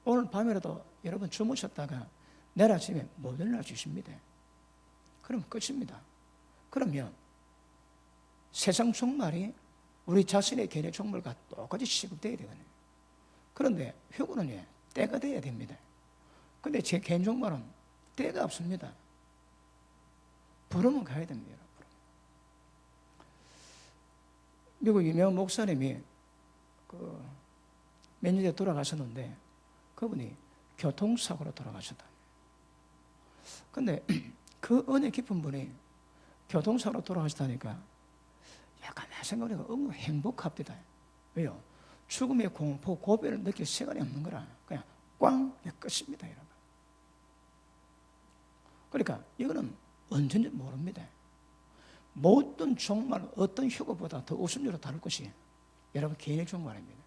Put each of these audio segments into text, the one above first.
오늘 밤이라도 여러분 주무셨다가 내일 아침에 못 일어나 주십니다. 그럼 끝입니다. 그러면 세상 종말이 우리 자신의 개인의 종말과 똑같이 시급돼야 되거든요. 그런데 휴거는 때가 돼야 됩니다. 근데 제 개인 종말은 때가 없습니다. 부르면 가야 됩니다. 미국 유명한 목사님이 몇 년 전에 돌아가셨는데 그분이 교통사고로 돌아가셨다. 근데 그 은혜 깊은 분이 교통사고로 돌아가셨다니까 약간 내 생각해보니까 너무 행복합니다. 왜요? 죽음의 공포, 고배를 느낄 시간이 없는 거라. 그냥 꽝 끝입니다, 여러분. 그러니까 이거는 언제인지 모릅니다. 모든 종말, 어떤 휴거보다 더 우선적으로 다룰 것이 여러분 개인의 종말입니다.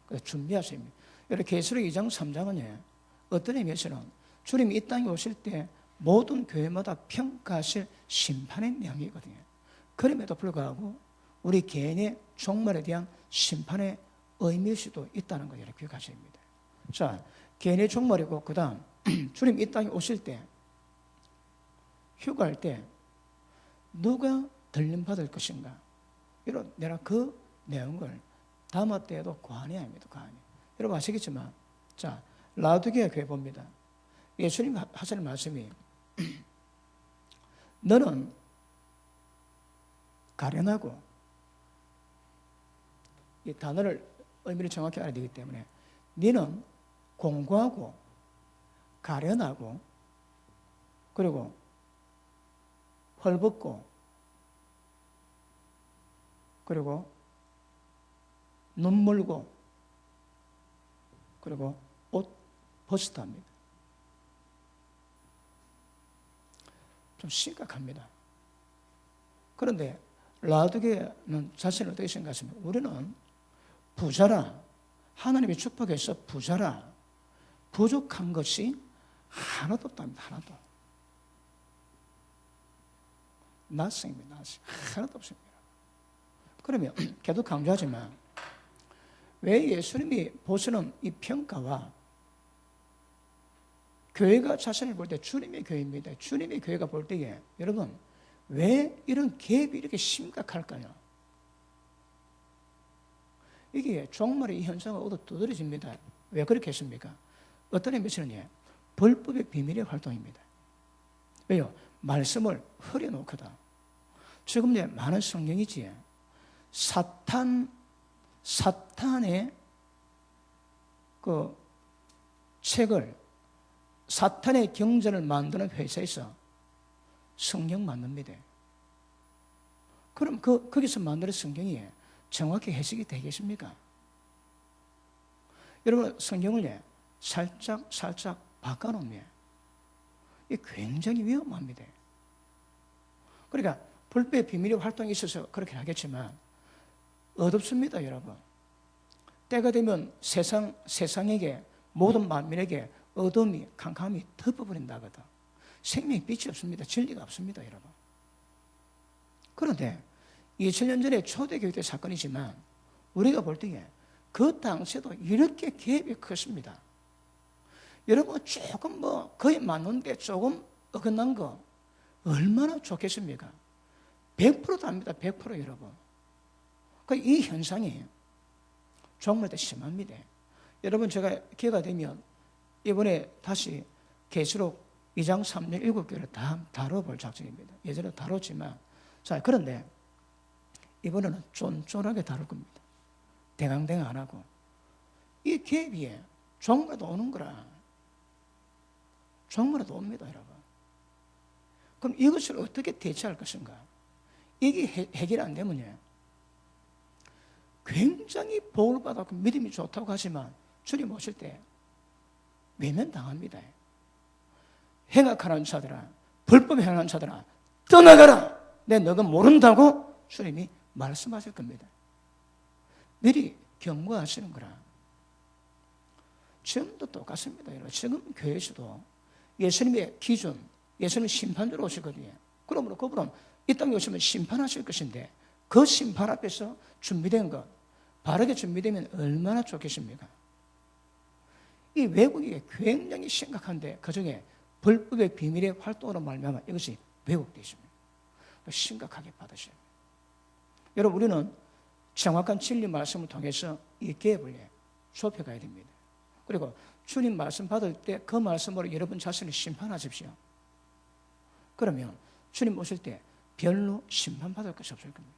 그래서 준비하셔야 합니다. 여러분 계시록 2장 3장은 어떤 의미에서는 주님이 이 땅에 오실 때 모든 교회마다 평가하실 심판의 내용이거든요. 그럼에도 불구하고 우리 개인의 종말에 대한 심판의 의미일 수도 있다는 걸 여러분 기억하셔야 합니다. 자, 개인의 종말이고 그 다음 주님 이 땅에 오실 때 휴가할 때 누가 들림받을 것인가? 이런 내가 그 내용을 다음 때에도 고안해야 합니다. 고안해. 여러분 아시겠지만 자, 라우디게아 교회 봅니다. 예수님 하시는 말씀이 너는 가련하고 이 단어를 의미를 정확히 알아야 되기 때문에 너는 공고하고 가련하고 그리고 헐벗고 그리고 눈물고 그리고 옷 벗었다 합니다. 좀 심각합니다. 그런데 라우디게아는 자신을 어떻게 생각하십니까? 우리는 부자라, 하나님의 축복에서 부자라, 부족한 것이 하나도 없답니다. 하나도. nothing입니다. 하나도 없습니다. 그러면 계속 강조하지만 왜 예수님이 보시는 이 평가와 교회가 자신을 볼 때 주님의 교회입니다. 주님의 교회가 볼 때에 여러분 왜 이런 갭이 이렇게 심각할까요? 이게 종말의 현상을 얻어 두드러집니다. 왜 그렇게 했습니까? 어떤 의미에서는 불법의 비밀의 활동입니다. 왜요? 말씀을 흐려놓거든. 지금 많은 성경이지 사탄의 그 책을 사탄의 경전을 만드는 회사에서 성경 만듭니다. 그럼 거기서 만드는 성경이 정확히 해석이 되겠습니까? 여러분 성경을 살짝 바꿔놓으면 이게 굉장히 위험합니다. 그러니까 불법의 비밀의 활동이 있어서 그렇게 하겠지만 어둡습니다, 여러분. 때가 되면 세상에게 모든 만민에게 어둠이 캄캄이 덮어버린다거든. 생명의 빛이 없습니다. 진리가 없습니다, 여러분. 그런데 2000년 전에 초대교회 때 사건이지만 우리가 볼 때에 그 당시에도 이렇게 갭이 컸습니다. 여러분 조금 거의 맞는데 조금 어긋난 거 얼마나 좋겠습니까? 100%도 압니다. 100% 여러분. 이 현상이 정말 더 심합니다. 여러분 제가 기회가 되면 이번에 다시 계시록 2장 3절 7개를 다 다뤄볼 작정입니다. 예전에 다뤘지만 자 그런데 이번에는 쫀쫀하게 다룰 겁니다. 대강대강 안 하고 이 갭이 종말도 오는 거라. 종말도 옵니다, 여러분. 그럼 이것을 어떻게 대처할 것인가? 이게 해결 안 되면요 굉장히 복을 받았고 믿음이 좋다고 하지만 주님 오실 때 외면당합니다. 행악하는 자들아, 불법에 행하는 자들아, 떠나가라. 내 너가 모른다고 주님이 말씀하실 겁니다. 미리 경고하시는 거라. 지금도 똑같습니다, 여러분. 지금 교회에서도 예수님의 기준, 예수님은 심판주로 오시거든요. 그러므로 그분은 이 땅에 오시면 심판하실 것인데 그 심판 앞에서 준비된 것, 바르게 준비되면 얼마나 좋겠습니까? 이 왜곡이 굉장히 심각한데 그중에 불법의 비밀의 활동으로 말미암아 이것이 왜곡되어 있습니다. 심각하게 받으셔야 돼요. 여러분 우리는 정확한 진리 말씀을 통해서 이 개혁을 좁혀가야 됩니다. 그리고 주님 말씀 받을 때 그 말씀으로 여러분 자신을 심판하십시오. 그러면 주님 오실 때 별로 심판받을 것이 없을 겁니다.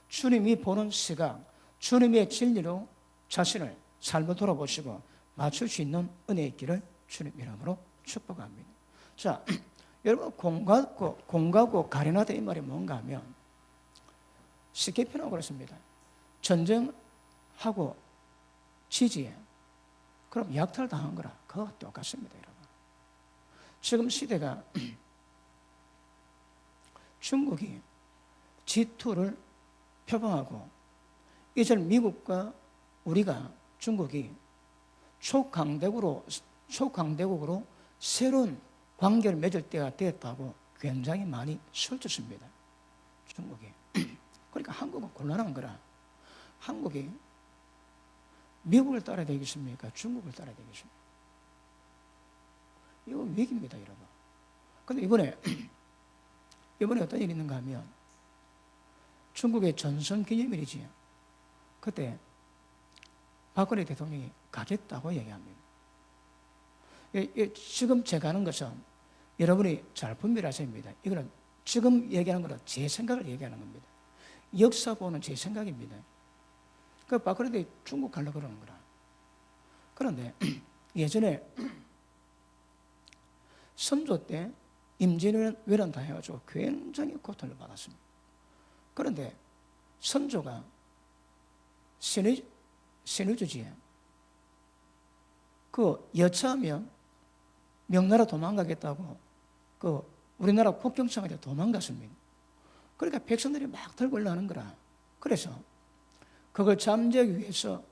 주님이 보는 시각, 주님의 진리로 자신을 삶을 돌아보시고 맞출 수 있는 은혜의 길을 주님 이름으로 축복합니다. 자, 여러분 공과고 가련하다 이 말이 뭔가 하면 쉽게 표현하고 그렇습니다. 전쟁하고 지지에 그럼 약탈당한 거라 그거와 똑같습니다. 여러분. 지금 시대가 중국이 G2를 표방하고 이제 미국과 우리가 중국이 초강대국으로 새로운 관계를 맺을 때가 되었다고 굉장히 많이 설쳤습니다. 중국이. 그러니까 한국은 곤란한 거라. 한국이 미국을 따라야 되겠습니까? 중국을 따라야 되겠습니까? 이거 위기입니다, 여러분. 그런데 이번에 어떤 일이 있는가 하면 중국의 전성기념일이지. 그때 박근혜 대통령이 가겠다고 얘기합니다. 지금 제가 하는 것은 여러분이 잘 분별하셔야 합니다. 이거는 지금 얘기하는 거는 제 생각을 얘기하는 겁니다. 역사 보는 제 생각입니다. 그 박근혜 대통령이 중국 가려고 그러는 거라. 그런데 예전에 선조 때 임진왜란 당해가지고 굉장히 고통을 받았습니다. 그런데 선조가 신의주지에 그 여차하면 명나라 도망가겠다고 그 우리나라 국경청에 도망갔습니다. 그러니까 백성들이 막 들고 올라가는 거라. 그래서 그걸 잠재우기 위해서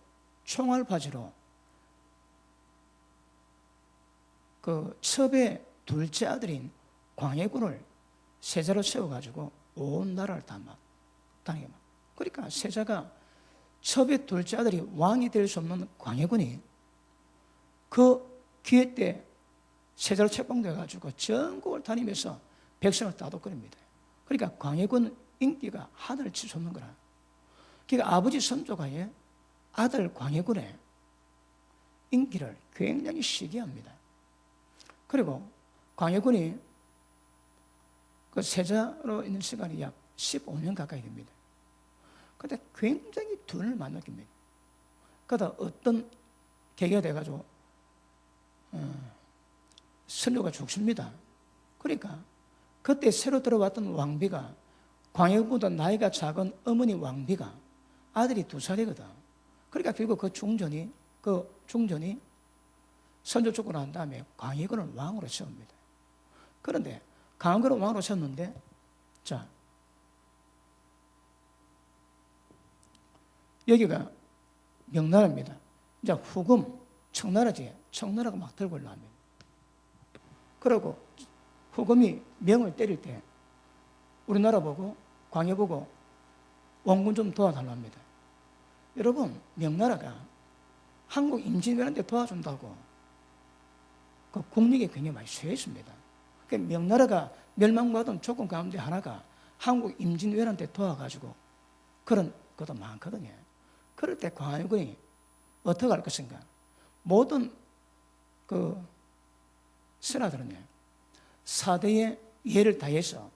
총알바지로 그 첩의 둘째 아들인 광해군을 세자로 세워가지고 온 나라를 다 막 당해. 그러니까 세자가 첩의 둘째 아들이 왕이 될 수 없는 광해군이 그 기회 때 세자로 책봉돼가지고 전국을 다니면서 백성을 따돌거립니다. 그러니까 광해군 인기가 하늘을 치솟는 거라. 그러니까 아버지 선조가 아들 광해군의 인기를 굉장히 시기합니다. 그리고 광해군이 그 세자로 있는 시간이 약 15년 가까이 됩니다. 그때 굉장히 dun을 많이 느낍니다. 그러다 어떤 계기가 돼가지고 선조가 죽습니다. 그러니까 그때 새로 들어왔던 왕비가 광해군보다 나이가 작은 어머니 왕비가 아들이 2살이거든. 그러니까 결국 그 중전이 선조 죽고 난 다음에 광해군을 왕으로 세웁니다. 그런데 광해군을 왕으로 세웠는데 자 여기가 명나라입니다. 이제 후금 청나라지. 청나라가 막 들고 올라옵니다. 그러고 후금이 명을 때릴 때 우리나라 보고 광해 보고 원군 좀 도와달랍니다. 여러분 명나라가 한국 임진왜란 때 도와준다고 그 국력이 굉장히 많이 쇠했습니다. 그러니까 명나라가 멸망받은 조건 가운데 하나가 한국 임진왜란 때 도와가지고 그런 것도 많거든요. 그럴 때 광해군이 어떻게 할 것인가? 모든 그 신하들은요, 사대의 예를 다해서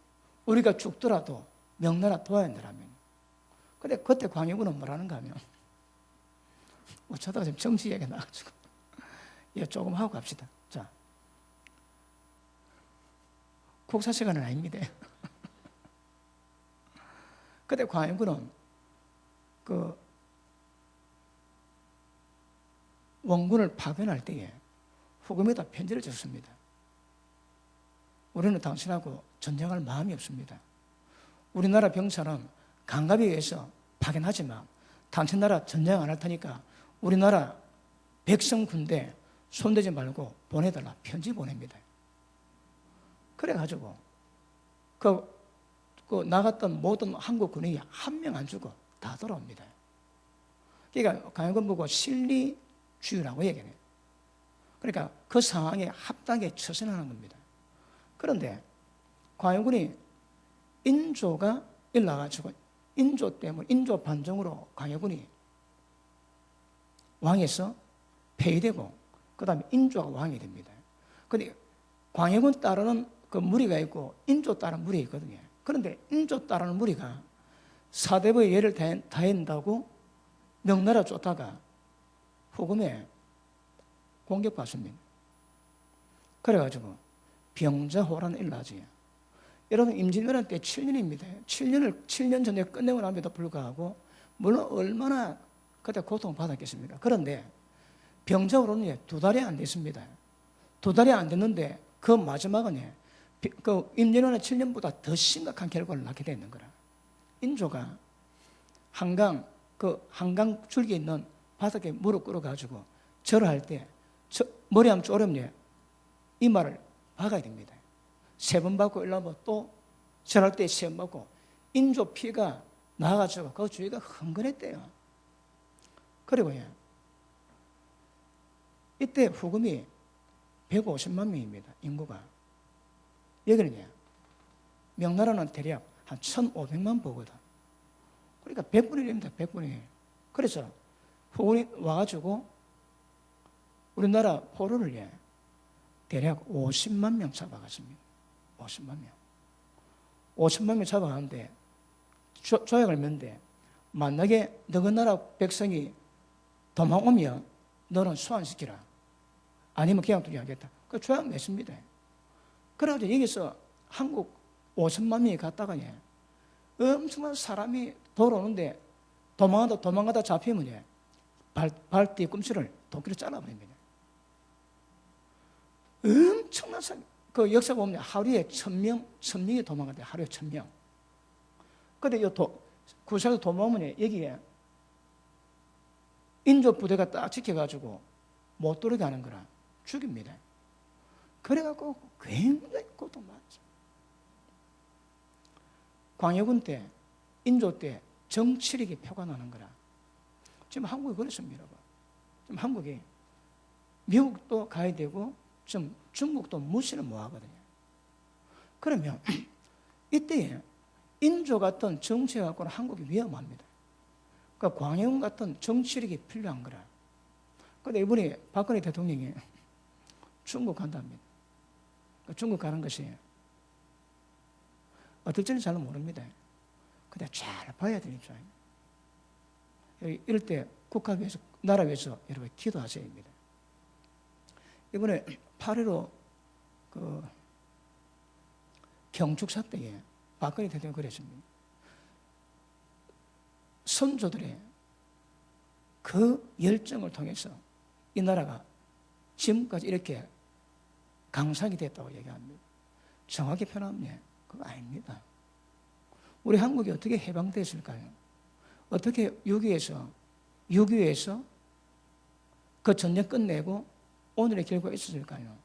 우리가 죽더라도 명나라 도와야 한다면. 근데 그때 광해군은 뭐라는가 하면, 어쩌다가 지금 정치 얘기가 나가지고, 조금 하고 갑시다. 자, 국사 시간은 아닙니다. 그때 광해군은 그 원군을 파견할 때에 후금에다 편지를 썼습니다. 우리는 당신하고 전쟁할 마음이 없습니다. 우리나라 병사는 강갑에 의해서 파견하지만 당신 나라 전쟁 안 할 테니까 우리나라 백성 군대 손대지 말고 보내달라 편지 보냅니다. 그래가지고 그 나갔던 모든 한국 군인이 한 명 안 주고 다 돌아옵니다. 그러니까 광해군 보고 실리 주의라고 얘기해요. 그러니까 그 상황에 합당하게 처신하는 겁니다. 그런데 광해군이 인조가 일나가지고 인조 때문에 인조 반정으로 광해군이 왕에서 폐위되고 그 다음에 인조가 왕이 됩니다. 그런데 광해군 따르는 그 무리가 있고 인조 따르는 무리가 있거든요. 그런데 인조 따르는 무리가 사대부의 예를 다한다고 명나라 쫓다가 후금에 공격받습니다. 그래가지고 병자호란 일나지. 여러분 임진왜란 때 7년입니다. 7년 전에 끝내고 남에도 불구하고 물론 얼마나 그때 고통받았겠습니까? 그런데 병자호란이 2달이 안 됐습니다. 2달이 안 됐는데 그 마지막은 그 임진왜란 7년보다 더 심각한 결과를 낳게 되는 거라. 인조가 한강 줄기에 있는 바닥에 무릎 꿇어가지고 절을 할 때 머리 한번 쪼르면 이마를 박아야 됩니다. 3번 받고 일어나면 또 절할 때 3번 받고 인조 피가 나와가지고 그 주위가 흥건했대요. 그리고 이때 후금이 150만 명입니다. 인구가. 여기는 명나라는 대략 한 1,500만 보거든. 그러니까 100분의 1입니다. 100분의 1. 그래서 후금이 와가지고 우리나라 포로를 대략 50만 명 잡아갔습니다. 50만 명. 50만 명 잡아가는데 조약을 맺는데 만약에 너희 나라 백성이 도망오면 너는 소환시키라. 아니면 그냥 두기하겠다. 그 조약 맺습니다. 그래가지고 여기서 한국 50만 명이 갔다가 엄청난 사람이 돌아오는데 도망가다 잡히면 발 뒤꿈치를 도끼로 잘라버립니다. 엄청난 사람. 그 역사 보면 하루에 1,000명이 도망가대. 하루에 1,000명. 근데 구사에서 도망오면 여기에 인조 부대가 딱 지켜가지고 못 들어가게 하는 거라 죽입니다. 그래갖고 굉장히 고통받았죠. 광해군 때, 인조 때 정치력이 표가 나는 거라. 지금 한국이 그렇습니다. 지금 한국이 미국도 가야 되고 좀 중국도 무시를 못 하거든요. 그러면 이때에 인조 같은 정치 갖고는 한국이 위험합니다. 그러니까 광해군 같은 정치력이 필요한 거라. 그런데 이번에 박근혜 대통령이 중국 간답니다. 중국 가는 것이 어떨지는 잘 모릅니다. 근데 잘 봐야 될 입장입니다. 이럴 때 국가 위해서, 나라 위해서 여러분 기도하셔야 합니다. 이번에 8.15 그 경축사 때에 박근혜 대통령이 그랬습니다. 선조들의 그 열정을 통해서 이 나라가 지금까지 이렇게 강상이 됐다고 얘기합니다. 정확히 표현하면 그거 아닙니다. 우리 한국이 어떻게 해방됐을까요? 어떻게 6.25에서 그 전쟁 끝내고 오늘의 결과가 있었을까요?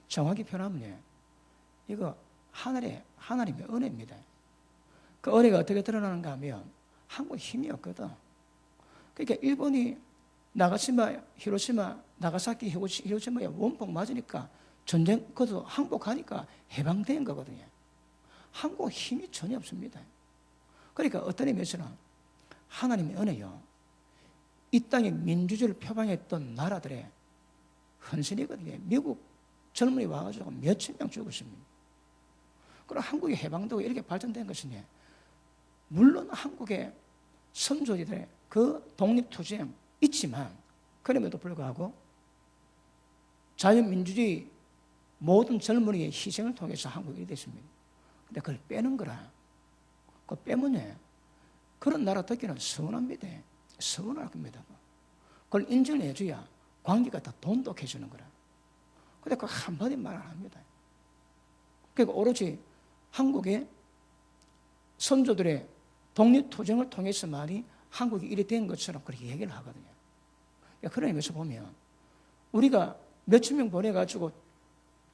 정확히 표현하면 이거 하나님의 은혜입니다. 그 은혜가 어떻게 드러나는가 하면 한국 힘이 없거든. 그러니까 일본이 히로시마, 나가사키, 히로시마에 원폭 맞으니까 전쟁, 그것도 항복하니까 해방된 거거든요. 한국 힘이 전혀 없습니다. 그러니까 어떤 의미에서는 하나님의 은혜요. 이 땅에 민주주의를 표방했던 나라들의 헌신이거든요. 미국 젊은이 와가지고 몇천 명 죽었습니다. 그럼 한국이 해방되고 이렇게 발전된 것이니 물론 한국의 선조들의 그 독립투쟁 있지만 그럼에도 불구하고 자유민주주의 모든 젊은이의 희생을 통해서 한국이 이렇게 됐습니다. 근데 그걸 빼는 거라. 그거 빼면 그런 나라 듣기는 서운합니다. 서운할 겁니다. 그걸 인정해 줘야 관계가 더 돈독해지는 거라. 근데 그 한마디 말 안 합니다. 그러니까 오로지 한국의 선조들의 독립투쟁을 통해서만이 한국이 이래 된 것처럼 그렇게 얘기를 하거든요. 그런 의미에서 보면 우리가 몇천 명 보내가지고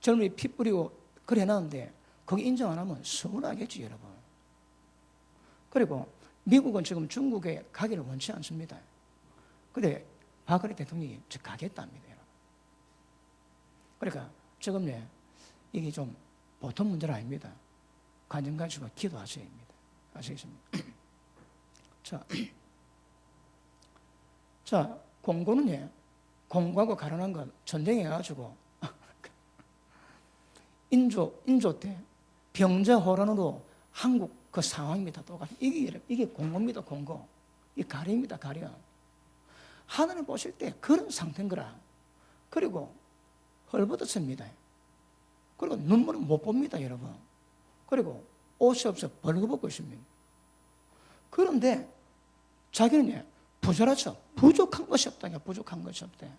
젊은이 피 뿌리고 그래 놨는데 거기 인정 안 하면 서운하겠지, 여러분. 그리고 미국은 지금 중국에 가기를 원치 않습니다. 근데 박근혜 대통령이 저 가겠답니다. 여러분. 그러니까 지금 이게 좀 보통 문제는 아닙니다. 관심 가지고 기도하셔야 합니다. 아시겠습니까? 자, 공고는 공고하고 가난한 건 전쟁해가지고 인조 때 병자호란으로 한국 그 상황입니다. 똑같은 이게 공고입니다. 공고. 이 가려입니다. 가려. 하늘을 보실 때 그런 상태인 거라. 그리고 헐벗었습니다. 그리고 눈물은 못 봅니다, 여러분. 그리고 옷이 없어 벌거벗고 있습니다. 그런데 자기는 부자라서 부족한 것이 없다. 부족한 것이 없대.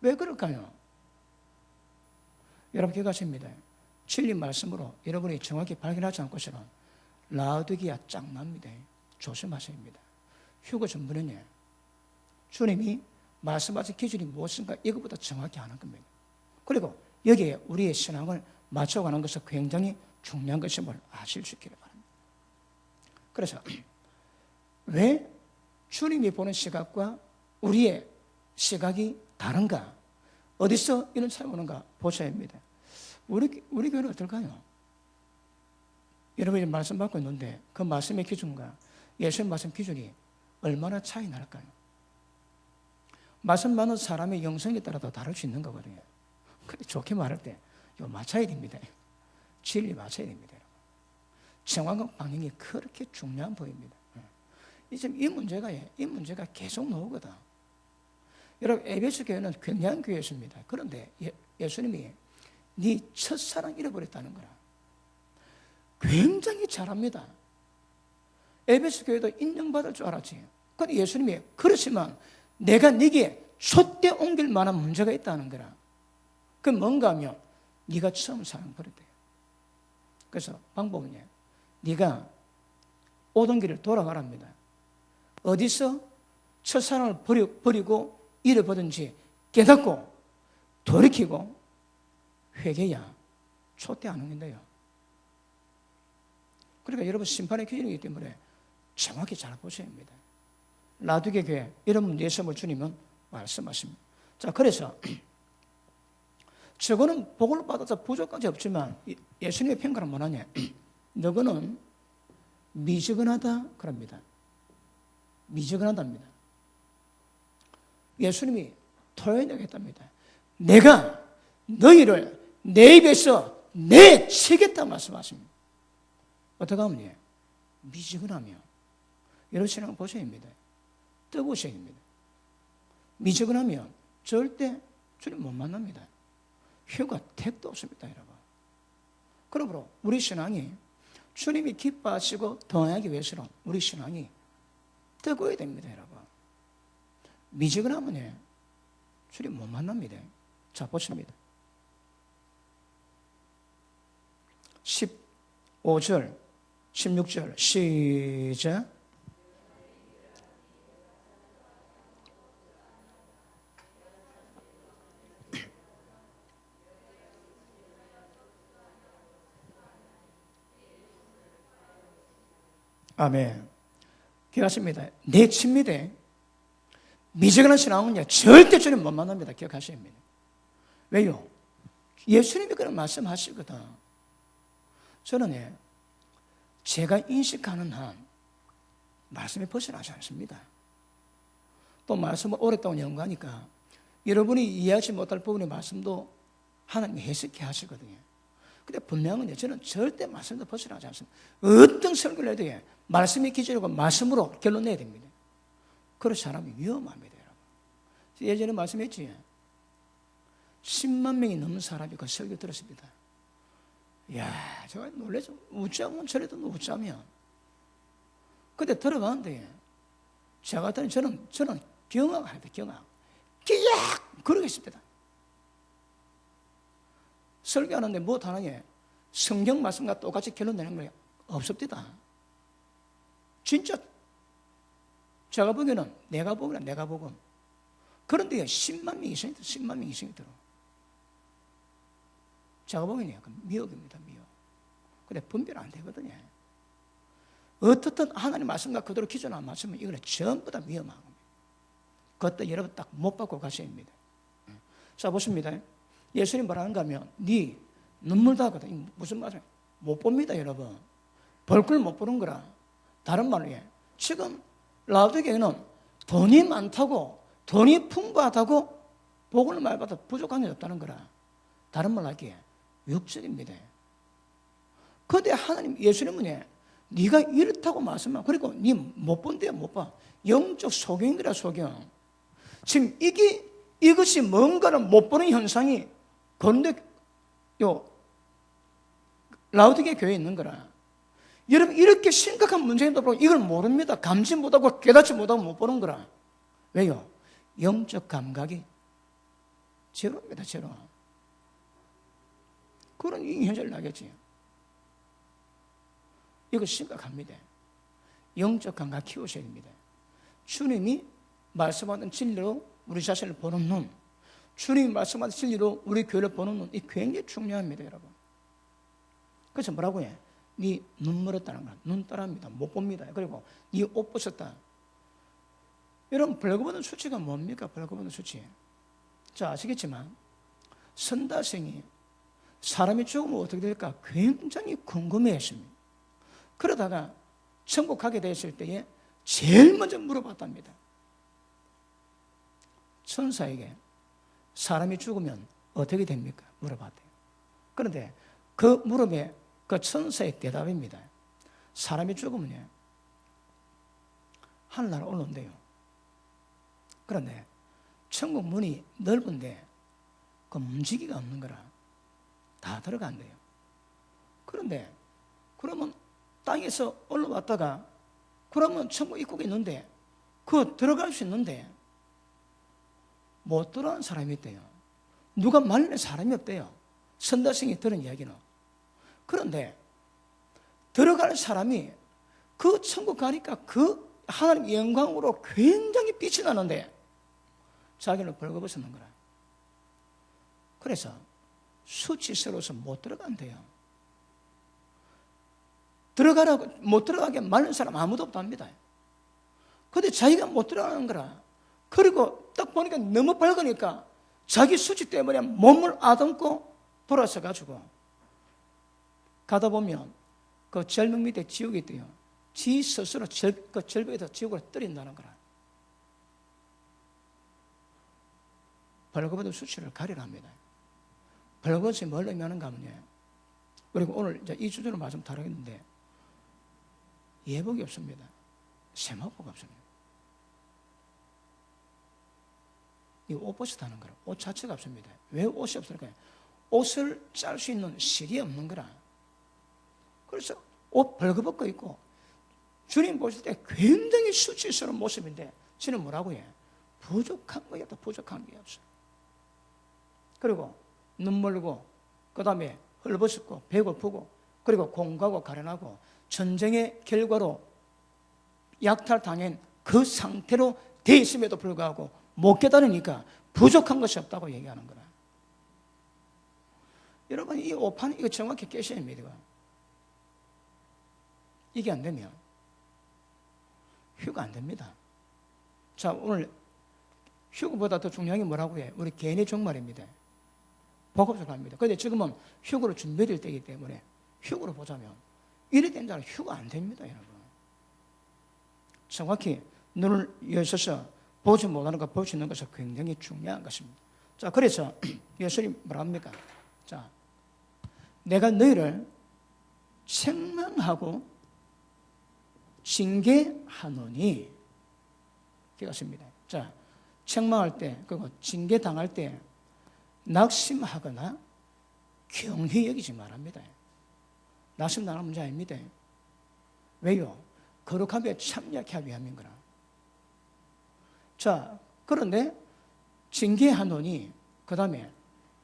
왜 그럴까요? 여러분 기억하십니다. 진리 말씀으로 여러분이 정확히 발견하지 않고서는 라오디게아 짱납니다. 조심하셔야 합니다. 휴거 전부는 주님이 말씀하신 기준이 무엇인가 이것보다 정확히 아는 겁니다. 그리고 여기에 우리의 신앙을 맞춰가는 것은 굉장히 중요한 것임을 아실 수 있기를 바랍니다. 그래서 왜 주님이 보는 시각과 우리의 시각이 다른가? 어디서 이런 차이가 오는가 보셔야 합니다. 우리 교회는 어떨까요? 여러분이 말씀 받고 있는데 그 말씀의 기준과 예수의 말씀 기준이 얼마나 차이 날까요? 말씀 받는 사람의 영성에 따라서 다를 수 있는 거거든요. 근데 좋게 말할 때 이거 맞춰야 됩니다. 진리 맞춰야 됩니다. 정확한 방향이 그렇게 중요한 법입니다. 이 문제가 계속 나오거든. 여러분 에베소 교회는 굉장한 교회였습니다. 그런데 예수님이 네 첫사랑 잃어버렸다는 거라. 굉장히 잘합니다. 에베소 교회도 인정받을 줄 알았지. 그런데 예수님이 그렇지만 내가 네게 촛대 옮길 만한 문제가 있다는 거라. 그 뭔가 하면 네가 처음 사랑 버렸대요. 그래서 방법은 네가 오던 길을 돌아가랍니다. 어디서 첫사랑을 버리고 잃어버든지 깨닫고 돌이키고 회개야 촛대 안 옮긴다요. 그러니까 여러분 심판의 기준이기 때문에 정확히 잘 보셔야 합니다. 라두게 교회 이런 문제의 점을 주님은 말씀하십니다. 자, 그래서 저거는 복을 받아서 부족까지 없지만 예수님의 평가는 뭐하냐? 너거는 미지근하다 그럽니다. 미지근하답니다. 예수님이 토해내겠답니다. 내가 너희를 내 입에서 내치겠다 말씀하십니다. 어떻게 하면 미지근하며 이런 신앙을 보셔야 합니다. 뜨거우셔야 합니다. 미지근하면 절대 주님 못 만납니다. 휴가 택도 없습니다, 여러분. 그러므로 우리 신앙이 주님이 기뻐하시고 동행하기 위해서는 우리 신앙이 뜨거워야 됩니다, 여러분. 미지근하면 주님 못 만납니다. 자, 보십니다. 15절, 16절 시작. 아멘. 기억하십니다. 내칩니다. 미지근한 신앙은요 절대 주님 못 만납니다. 기억하셔야 합니다. 왜요? 예수님이 그런 말씀하시거든. 저는 제가 인식하는 한 말씀에 벗어나지 않습니다. 또 말씀을 오랫동안 연구하니까 여러분이 이해하지 못할 부분의 말씀도 하나님이 해석해 하시거든요. 근데 분명은 저는 절대 말씀도 벗어나지 않습니다. 어떤 설교를 해도 말씀이 기준이고 말씀으로 결론 내야 됩니다. 그런 사람이 위험합니다, 여러분. 예전에 말씀했지. 10만 명이 넘는 사람이 그 설교 들었습니다. 이야, 제가 놀라서 웃자면 저래도 웃자면. 근데 들어가는데 제가 같은 저는 경악을 해야 돼, 경악. 끼약! 그러겠습니다. 설교하는데 못하는 성경 말씀과 똑같이 결론 내는 거 없습니다. 진짜 제가 보기에는 내가 보건 그런데 10만 명 이상이 들어. 10만 명 이상이 들어. 제가 보기에는 약간 미혹입니다. 미혹. 근데 분별 안 되거든요. 어떻든 하나님 말씀과 그대로 기존 안 맞으면 이거는 전부 다 위험한 겁니다. 그것도 여러분 딱 못 받고 가셔야 합니다. 자, 보십니다. 예수님 뭐라는가 하면 네 눈물 다거든. 무슨 말이에요? 못 봅니다, 여러분. 볼 걸 못 보는 거라. 다른 말로 해. 지금 라오디게는 돈이 많다고, 돈이 풍부하다고 복을 많이 받아 부족한 게 없다는 거라. 다른 말로 하기에 육적입니다. 그런데 하나님, 예수님은 네가 이렇다고 말씀하고, 그리고 네 못 본대요, 못 봐. 영적 소경이라, 소경. 지금 이것이 뭔가를 못 보는 현상이 그런데 라오디게 교회에 있는 거라. 여러분, 이렇게 심각한 문제인데 이걸 모릅니다. 감지 못하고 깨닫지 못하고 못 보는 거라. 왜요? 영적 감각이 제로입니다, 제로. 그런 현실을 나겠지. 이거 심각합니다. 영적 감각 키우셔야 됩니다. 주님이 말씀하는 진리로 우리 자신을 보는 눈, 주님이 말씀하는 진리로 우리 교회를 보는 눈, 이 굉장히 중요합니다, 여러분. 그래서 뭐라고 해? 네 눈 멀었다는 거야. 눈 떠납니다. 못 봅니다. 그리고 네 옷 벗었다. 여러분, 벌거벗은 수치가 뭡니까? 벌거벗은 수치. 자, 아시겠지만 선다생이 사람이 죽으면 어떻게 될까 굉장히 궁금해했습니다. 그러다가 천국 가게 됐을 때에 제일 먼저 물어봤답니다. 천사에게 사람이 죽으면 어떻게 됩니까? 물어봤대요. 그런데 그 물음에 그 천사의 대답입니다. 사람이 죽으면 하늘나라 올라온대요. 그런데 천국 문이 넓은데 그 문지기가 없는 거라 다 들어간대요. 그런데 그러면 땅에서 올라왔다가 그러면 천국 입국이 있는데 그 들어갈 수 있는데 못 들어간 사람이 있대요. 누가 말리는 사람이 없대요. 선다생이 들은 이야기는. 그런데 들어갈 사람이 그 천국 가니까 그 하나님 영광으로 굉장히 빛이 나는데 자기는 벌거벗는 거라. 그래서 수치스러워서 못 들어간대요. 들어가라고 못 들어가게 말린 사람 아무도 없답니다. 그런데 자기가 못 들어가는 거라. 그리고 딱 보니까 너무 밝으니까 자기 수치 때문에 몸을 아듬고 돌아서 가지고 가다 보면 그 절벽 밑에 지옥이 있대요. 지 스스로 그 절벽에서 지옥을 떨인다는 거라. 벌거벗은 수치를 가리랍니다. 벌거벗이 뭘 의미하는가 하면 그리고 오늘 이제 이 주제로 말씀 다루겠는데 예복이 없습니다. 세마포가 없습니다. 이 옷 벗었다는 거라. 옷 자체가 없습니다. 왜 옷이 없을까요? 옷을 짤 수 있는 실이 없는 거라. 그래서 옷 벌거벗고 있고 주님 보실 때 굉장히 수치스러운 모습인데 저는 뭐라고 해? 부족한 거야. 또 부족한 게 없어. 그리고 눈물고 그 다음에 헐벗었고 배고프고 그리고 공부하고 가련하고 전쟁의 결과로 약탈당한 그 상태로 돼 있음에도 불구하고 못 깨달으니까 부족한 것이 없다고 얘기하는 거라. 여러분, 이 오판 이거 정확히 깨셔야 합니다. 이게 안 되면 휴가 안 됩니다. 자, 오늘 휴가보다 더 중요한 게 뭐라고 해? 우리 개인의 종말입니다. 복업을 합니다. 그런데 지금은 휴가로 준비될 때이기 때문에 휴가로 보자면 이래 된 자는 휴가 안 됩니다, 여러분. 정확히 눈을 여셔서 보지 못하는 것, 볼 수 있는 것은 굉장히 중요한 것입니다. 자, 그래서 예수님 뭐라 합니까? 자, 내가 너희를 책망하고 징계하노니 기가십니다. 자, 책망할 때 그리고 징계당할 때 낙심하거나 경히 여기지 말합니다. 낙심당하는 문제 아닙니다. 왜요? 거룩함에 참여하기 위함인 거라. 자, 그런데 징계하노니 그 다음에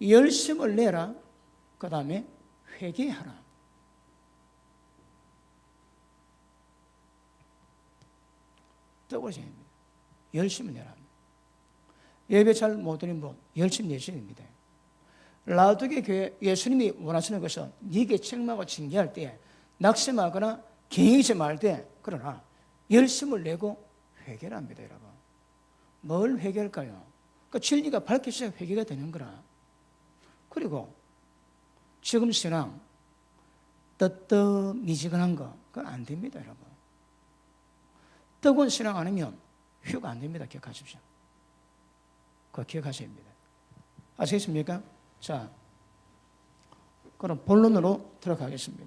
열심을 내라. 그 다음에 회개하라. 떠오르셔야 됩니다. 열심을 내라. 예배 잘 못 드린 분 열심히 내셔야 됩니다. 라오디게 교회 예수님이 원하시는 것은 네게 책망하고 징계할 때 낙심하거나 경이지 말 때 그러나 열심을 내고 회개를 합니다, 여러분. 뭘 회개할까요? 그 진리가 밝혀져야 회개가 되는 거라. 그리고 지금 신앙 뜨뜻미지근한 거 그거 안 됩니다, 여러분. 뜨거운 신앙 아니면 휴가 안 됩니다. 기억하십시오. 그거 기억하셔야 합니다. 아시겠습니까? 자, 그럼 본론으로 들어가겠습니다.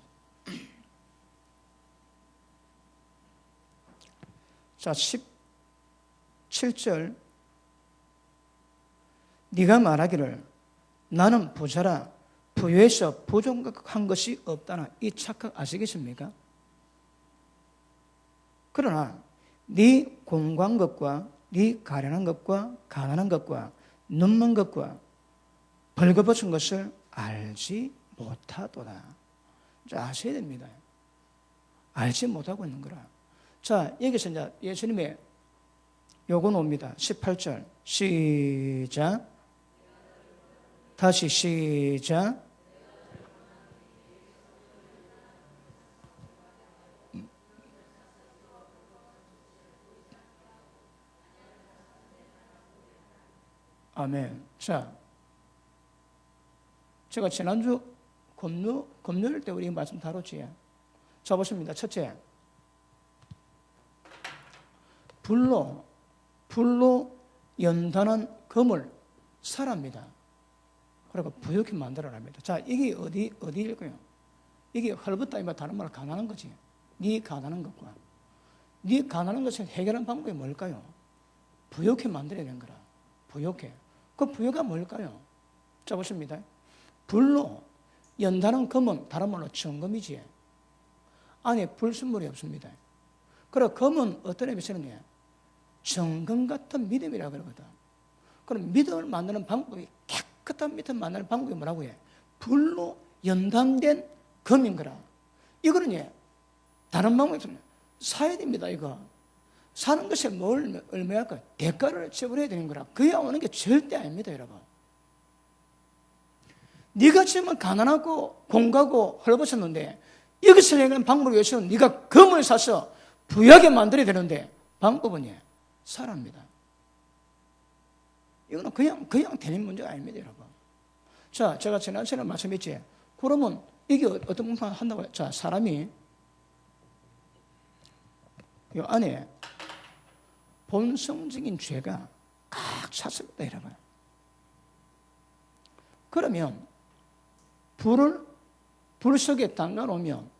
자, 17절. 네가 말하기를 나는 부자라 부유해서 부족한 것이 없다나 이 착각 아시겠습니까? 그러나 네 공고한 것과 네 가련한 것과 가난한 것과 눈먼 것과 벌거벗은 것을 알지 못하도다. 아셔야 됩니다. 알지 못하고 있는 거라. 자, 여기서 이제 예수님의 요거 나옵니다. 18절 시작. 다시 시작. 아멘. 자, 제가 지난주 금요일 때 우리 말씀 다뤘지. 자, 보십니다. 첫째, 불로 연단한 금을 사랍니다. 그리고 부유하게 만들어랍니다. 자, 이게 어디일까요? 이게 헐벗다 이말 다른 말로 가난한 거지. 네 가난한 것과 네 가난한 것을 해결하는 방법이 뭘까요? 부유하게 만들어야 되는 거라. 부유하게. 그 부유가 뭘까요? 자, 보십니다. 불로 연단한 금은 다른 말로 정금이지. 안에 불순물이 없습니다. 그리고 금은 어떤 의미에서 쓰느냐? 정금 같은 믿음이라 그러거든. 그럼 믿음을 만드는 방법이 깨끗한 믿음 만드는 방법이 뭐라고 해? 불로 연단된 금인 거라. 이거는 다른 방법이 없습니다. 사야 됩니다. 이거 사는 것에 뭘 얼마일까? 대가를 지불해야 되는 거라. 그야 오는 게 절대 아닙니다, 여러분. 네가 지금 가난하고 공가고 헐벗었는데 여기서 해결하는 방법을 위해서는 네가 금을 사서 부유하게 만들어야 되는데 방법은 사랍니다. 이거는 그냥 되는 문제가 아닙니다, 여러분. 자, 제가 지난 시간에 말씀했지. 그러면 이게 어떤 방법 한다고? 자, 사람이 이 안에 본성적인 죄가 꽉 찼습니다, 여러분. 그러면 불 속에 담가 놓으면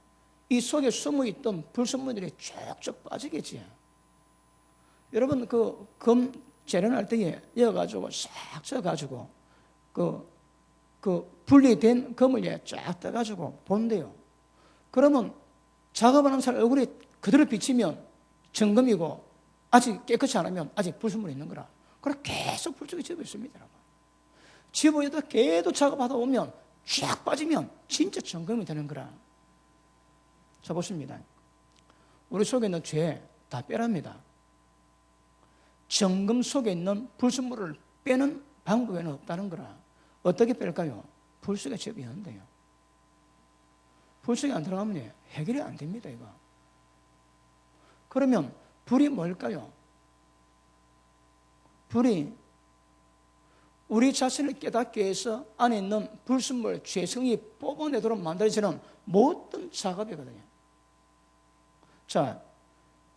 이 속에 숨어 있던 불순물들이 쭉쭉 빠지겠지. 여러분 그 금 재련할 때에 이어가지고 싹 쪄가지고 그 분리된 금을 쫙 떠가지고 본대요. 그러면 작업하는 사람 얼굴에 그대로 비치면 정금이고 아직 깨끗이 안 하면 아직 불순물이 있는 거라. 그래 계속 불 속에 집어 있습니다, 여러분. 집어에다 계속 작업하다 보면 쫙 빠지면 진짜 정금이 되는 거라. 자, 보십니다. 우리 속에 있는 죄 다 빼랍니다. 정금 속에 있는 불순물을 빼는 방법에는 없다는 거라. 어떻게 뺄까요? 불 속에 집어넣는데요. 불 속에 안 들어가면 해결이 안 됩니다, 이거. 그러면 불이 뭘까요? 불이 우리 자신을 깨닫게 해서 안에 있는 불순물, 죄성이 뽑아내도록 만들어지는 모든 작업이거든요. 자,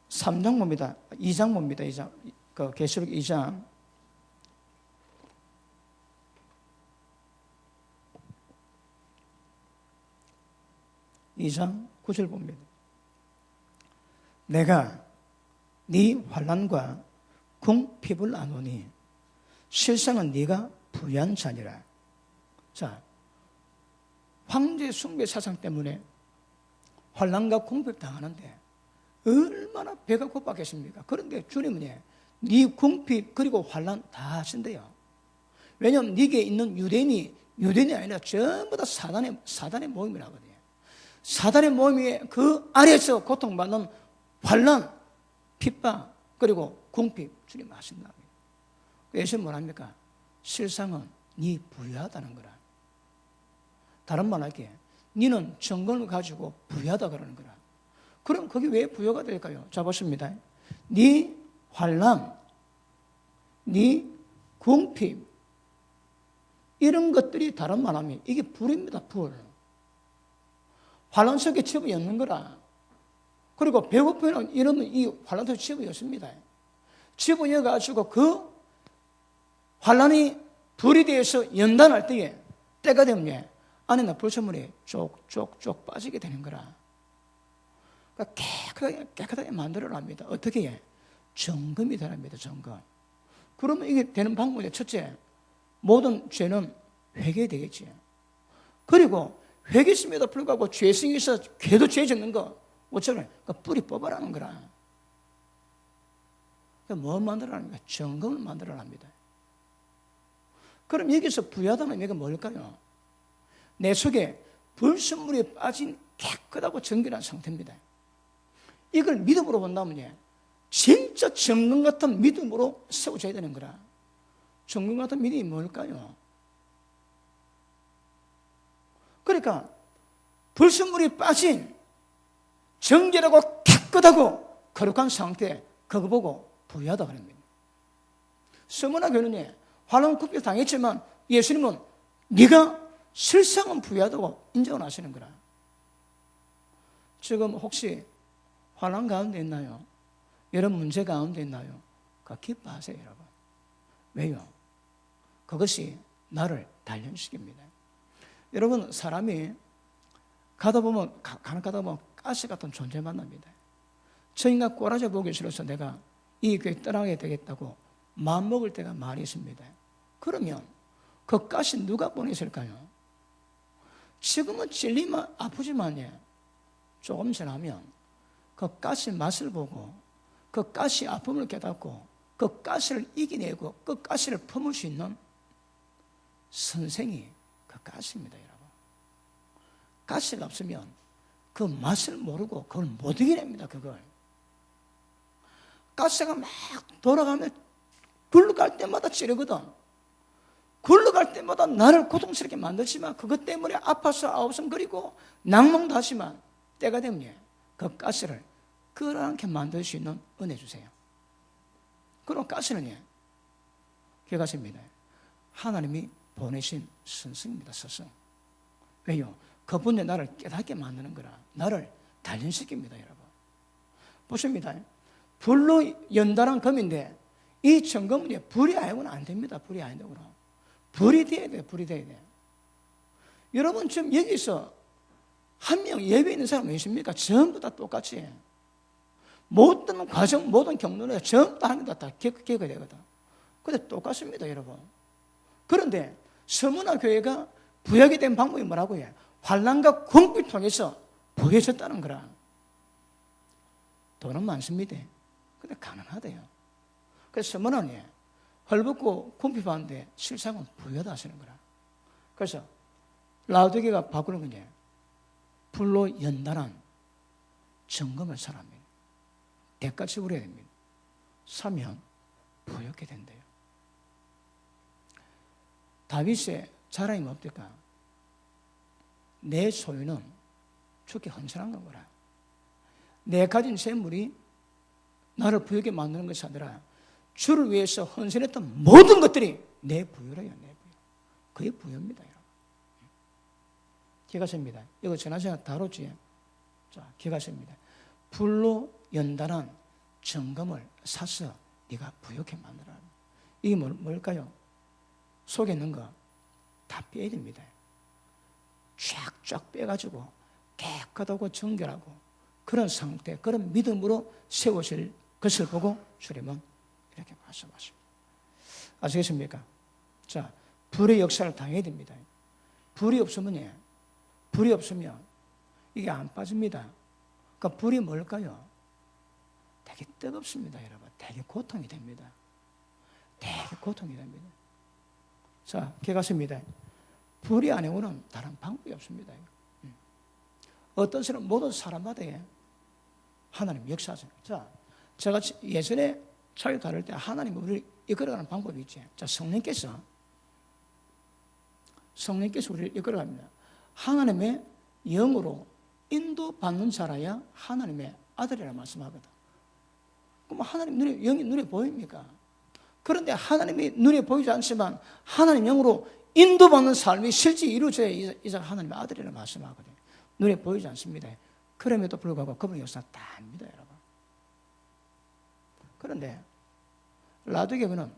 3장 봅니다. 2장 봅니다. 2장. 그 계시록 2장. 2장 9절 봅니다. 내가 네 환난과 궁핍을 아노니 실상은 네가 부유한 자니라. 자, 황제 숭배 사상 때문에 환난과 궁핍 당하는데 얼마나 배가 고팠겠습니까? 그런데 주님은 네 궁핍 그리고 환난 다 하신대요. 왜냐하면 네게 있는 유대인이 아니라 전부 다 사단의 모임이라거든요. 사단의 모임이 그 아래에서 고통받는 환난, 핍박 그리고 궁핍 주님 하신다. 예수님 뭐랍니까? 실상은 네 부유하다는 거라. 다른 말 할게, 너는 정권을 가지고 부유하다 그러는 거라. 그럼 그게 왜 부유가 될까요? 자, 보십니다. 네 환난, 네 궁핍, 이런 것들이 다른 말하면 이게 불입니다, 불. 환란 속에 집어였는 거라. 그리고 배고프면 이러면 이 환란 속에 집어였습니다. 집어여가지고 그 환란이 불이 되어서 연단할 때에 때가 되면 안에는 불순물이 쪽쪽쪽 빠지게 되는 거라. 그러니까 깨끗하게 만들어랍니다. 어떻게 해? 점검이 되랍니다. 점검. 그러면 이게 되는 방법이 첫째, 모든 죄는 회개되겠지. 그리고 회개했음에도 불구하고 죄성이 있어 걔도 죄 짓는 거 어쩌면 그 뿌리 뽑아라는 거라. 뭐 만들어랍니까? 점검을 만들어랍니다. 그럼 여기서 부유하다는 얘기가 뭘까요? 내 속에 불순물이 빠진 깨끗하고 정결한 상태입니다. 이걸 믿음으로 본다면요, 진짜 정금 같은 믿음으로 세워져야 되는 거라. 정금 같은 믿음이 뭘까요? 그러니까 불순물이 빠진 정결하고 깨끗하고 거룩한 상태, 그거 보고 부유하다고 합니다. 서문화 교는요, 환란 궁핍 당했지만 예수님은 네가 실상은 부유하다고 인정을 하시는 거라. 지금 혹시 환란 가운데 있나요? 이런 문제 가운데 있나요? 기뻐하세요, 여러분. 왜요? 그것이 나를 단련시킵니다. 여러분, 사람이 가다 보면 가시 같은 존재 만납니다. 저 인간 꼬라져 보기 싫어서 내가 이 교회 떠나게 되겠다고 마음먹을 때가 많이 있습니다. 그러면 그 가시 누가 보내실까요? 지금은 찔리면 아프지만요, 조금 지나면 그 가시 맛을 보고 그 가시 아픔을 깨닫고 그 가시를 이겨내고 그 가시를 품을 수 있는 선생이 그 가시입니다, 여러분. 가시가 없으면 그 맛을 모르고 그걸 못 이겨냅니다, 그걸. 가시가 막 돌아가면 굴러갈 때마다 찌르거든. 굴러갈 때마다 나를 고통스럽게 만들지만 그것 때문에 아파서 아우성거리고 낭망도 하지만 때가 되면 그 가시를 끌어안게 만들 수 있는 은혜 주세요. 그럼 가시는 기가십니다. 하나님이 보내신 스승입니다, 스승. 왜요? 그분이 나를 깨닫게 만드는 거라. 나를 단련시킵니다, 여러분. 보십니다. 불로 연단한 검인데 이 점검은 불이 아니고는 안 됩니다. 불이 아니고는. 불이 돼야 돼요. 불이 돼야 돼요. 여러분, 지금 여기서 한 명 예배 있는 사람 계십니까? 전부 다 똑같이. 모든 과정, 모든 경로에 전부 다 하는 다 겪게 되거든. 근데 똑같습니다, 여러분. 그런데 서문화 교회가 부여하게 된 방법이 뭐라고 해요? 환난과 궁핍을 통해서 부여졌다는 거라. 돈은 많습니다. 근데 가난하대요. 그래서 서문화는 헐벗고 궁핍하는데 실상은 부여다 하시는 거라. 그래서 라우디게가 바꾸는 거냐? 불로 연단한 점검을 사람이 대가 지불해야 됩니다. 사면 부여게 된대요. 다윗의 자랑이 뭡니까? 내 소유는 주께 헌신한 거라. 내 가진 재물이 나를 부유하게 만드는 것이 아니라 주를 위해서 헌신했던 모든 것들이 내 부유래요, 내 부유. 그게 부유입니다, 여러분. 기가십니다. 이거 지난시간에 다뤘지. 자, 기가십니다. 불로 연단한 정금을 사서 네가 부유하게 만들어라. 이게 뭘까요? 속에 있는 거 다 빼야 됩니다. 쫙쫙 빼가지고 깨끗하고 정결하고 그런 상태, 그런 믿음으로 세우실 것을 보고 주님은 이렇게 말씀하십니다. 아시겠습니까? 자, 불의 역사를 당해야 됩니다. 불이 없으면 이게 안 빠집니다. 그러니까 불이 뭘까요? 되게 뜨겁습니다, 여러분. 되게 고통이 됩니다. 되게 고통이 됩니다. 자, 기가십니다. 불이 아니고는 다른 방법이 없습니다. 어떤 사람, 모든 사람마다 하나님 역사하세요. 자, 제가 예전에 차에 다룰 때 하나님 우리를 이끌어가는 방법이 있지. 자, 성령께서 우리를 이끌어갑니다. 하나님의 영으로 인도받는 자라야 하나님의 아들이라 말씀하거든. 그럼 하나님 영이 눈에 보입니까? 그런데 하나님이 눈에 보이지 않지만 하나님 영으로 인도받는 삶이 실제 이루어져야 이제 하나님의 아들이라는 말씀하거든요. 눈에 보이지 않습니다. 그럼에도 불구하고 그분의 역사 다 압니다, 여러분. 그런데 라도교회는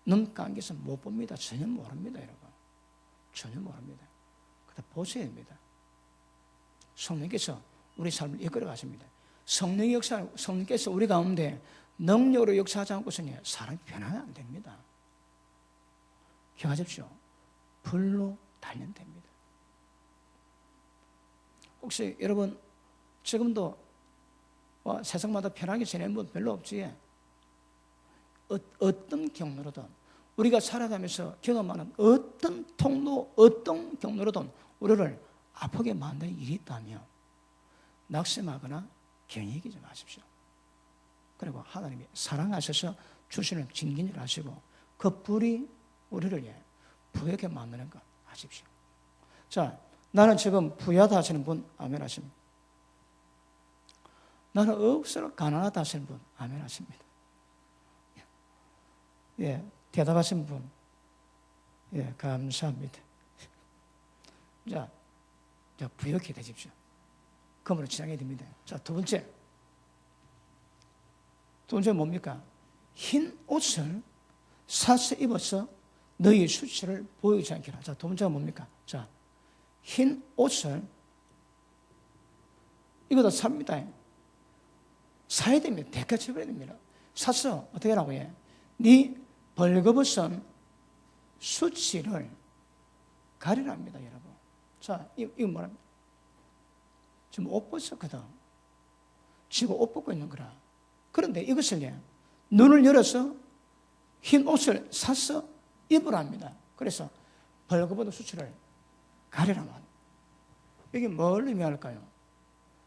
눈 감겨서 못 봅니다. 전혀 모릅니다, 여러분. 전혀 모릅니다. 그다 보셔야 됩니다. 성령께서 우리 삶을 이끌어 가십니다. 성령께서 우리 가운데 능력으로 역사하지 않고서는 사람이 변하면 안 됩니다. 기억하십시오. 불로 단련됩니다. 혹시 여러분 지금도 세상마다 편하게 지내는 분 별로 없지? 어떤 경로로든 우리가 살아가면서 경험하는 어떤 통로, 어떤 경로로든 우리를 아프게 만드는 일이 있다면 낙심하거나 경히 여기지 마십시오. 그리고 하나님이 사랑하셔서 주시는 징계를 하시고 그 불이 우리를 부하게 만드는 것 하십시오. 자, 나는 지금 부유하다 하시는 분 아멘 하십니다. 나는 억수로 가난하다 하시는 분 아멘 하십니다. 예, 대답하신 분, 예, 감사합니다. 자, 부유하게 되십시오. 그러므로 지향해야 됩니다. 자, 두 번째 뭡니까? 흰 옷을 사서 입어서 너희 수치를 보이지 않게 하라. 자, 두 번째가 뭡니까? 자, 흰 옷을 이거 다 삽니다. 사야 됩니다. 대가 치러야 됩니다. 사서 어떻게 하라고 해? 네 벌거벗은 수치를 가리랍니다, 여러분. 자, 이거 뭐랍니까? 지금 옷 벗었거든. 지금 옷 벗고 있는 거라. 그런데 이것을 눈을 열어서 흰 옷을 사서 입으랍니다. 그래서 벌거벗은 수치를 가리라면 이게 뭘 의미할까요?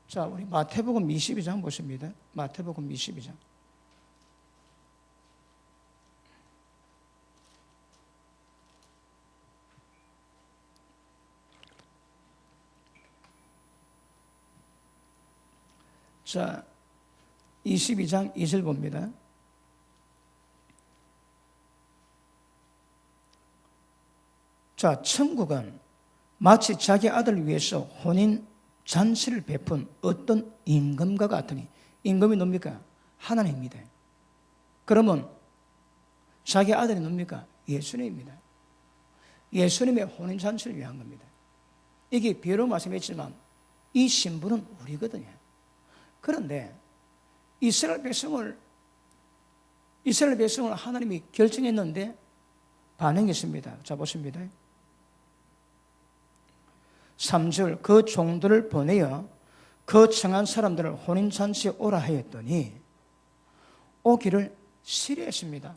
자, 우리 마태복음 22장 보십니다. 마태복음 22장. 자, 22장 2절 봅니다. 자, 천국은 마치 자기 아들을 위해서 혼인 잔치를 베푼 어떤 임금과 같으니, 임금이 뭡니까? 하나님입니다. 그러면 자기 아들이 뭡니까? 예수님입니다. 예수님의 혼인 잔치를 위한 겁니다. 이게 비유로 말씀했지만 이 신분은 우리거든요. 그런데 이스라엘 백성을 하나님이 결정했는데 반응했습니다. 자, 보십니다. 3절 그 종들을 보내어 그 청한 사람들을 혼인잔치에 오라 하였더니 오기를 싫어했습니다.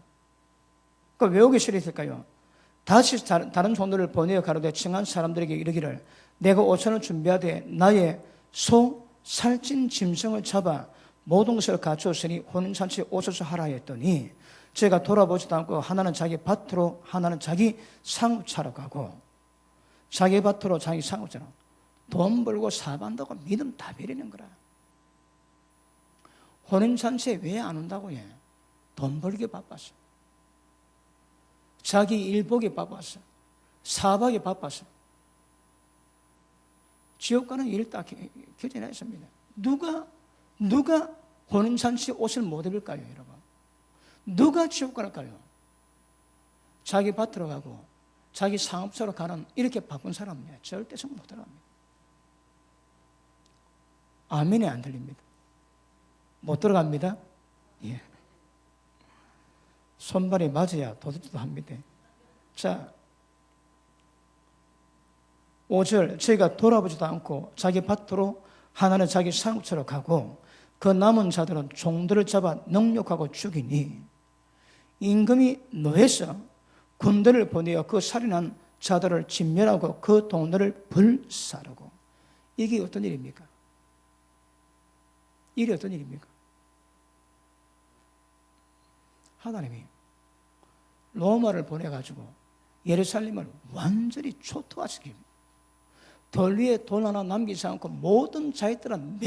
왜 오기 싫어했을까요? 다시 다른 종들을 보내어 가로되 청한 사람들에게 이르기를 내가 5천을 준비하되 나의 소 살찐 짐승을 잡아 모든 것을 갖추었으니 혼인잔치에 오셔서 하라 했더니 제가 돌아보지도 않고 하나는 자기 밭으로 하나는 자기 상업차로 가고 자기 밭으로 자기 상업차로 돈 벌고 사반다고 믿음 다 버리는 거라. 혼인잔치에 왜 안 온다고 해? 돈 벌기 바빴어. 자기 일 보기 바빴어. 사박이 바빴어. 지옥 가는 일 딱 결정했습니다. 누가 혼인잔치 옷을 못 입을까요, 여러분? 누가 지옥 갈까요? 자기 밭으로 가고 자기 상업소로 가는 이렇게 바쁜 사람은 절대 성 못 들어갑니다. 아멘이 안 들립니다. 못 들어갑니다. 예. 손발이 맞아야 도둑도 합니다. 자, 5절 저희가 돌아보지도 않고 자기 밭으로 하나는 자기 상업처로 가고 그 남은 자들은 종들을 잡아 능욕하고 죽이니 임금이 노해서 군대를 보내어 그 살인한 자들을 진멸하고 그 동네를 불사르고. 이게 어떤 일입니까? 일이 어떤 일입니까? 하나님이 로마를 보내가지고 예루살렘을 완전히 초토화시킵니다. 돌 위에 돌 하나 남기지 않고 모든 자기들은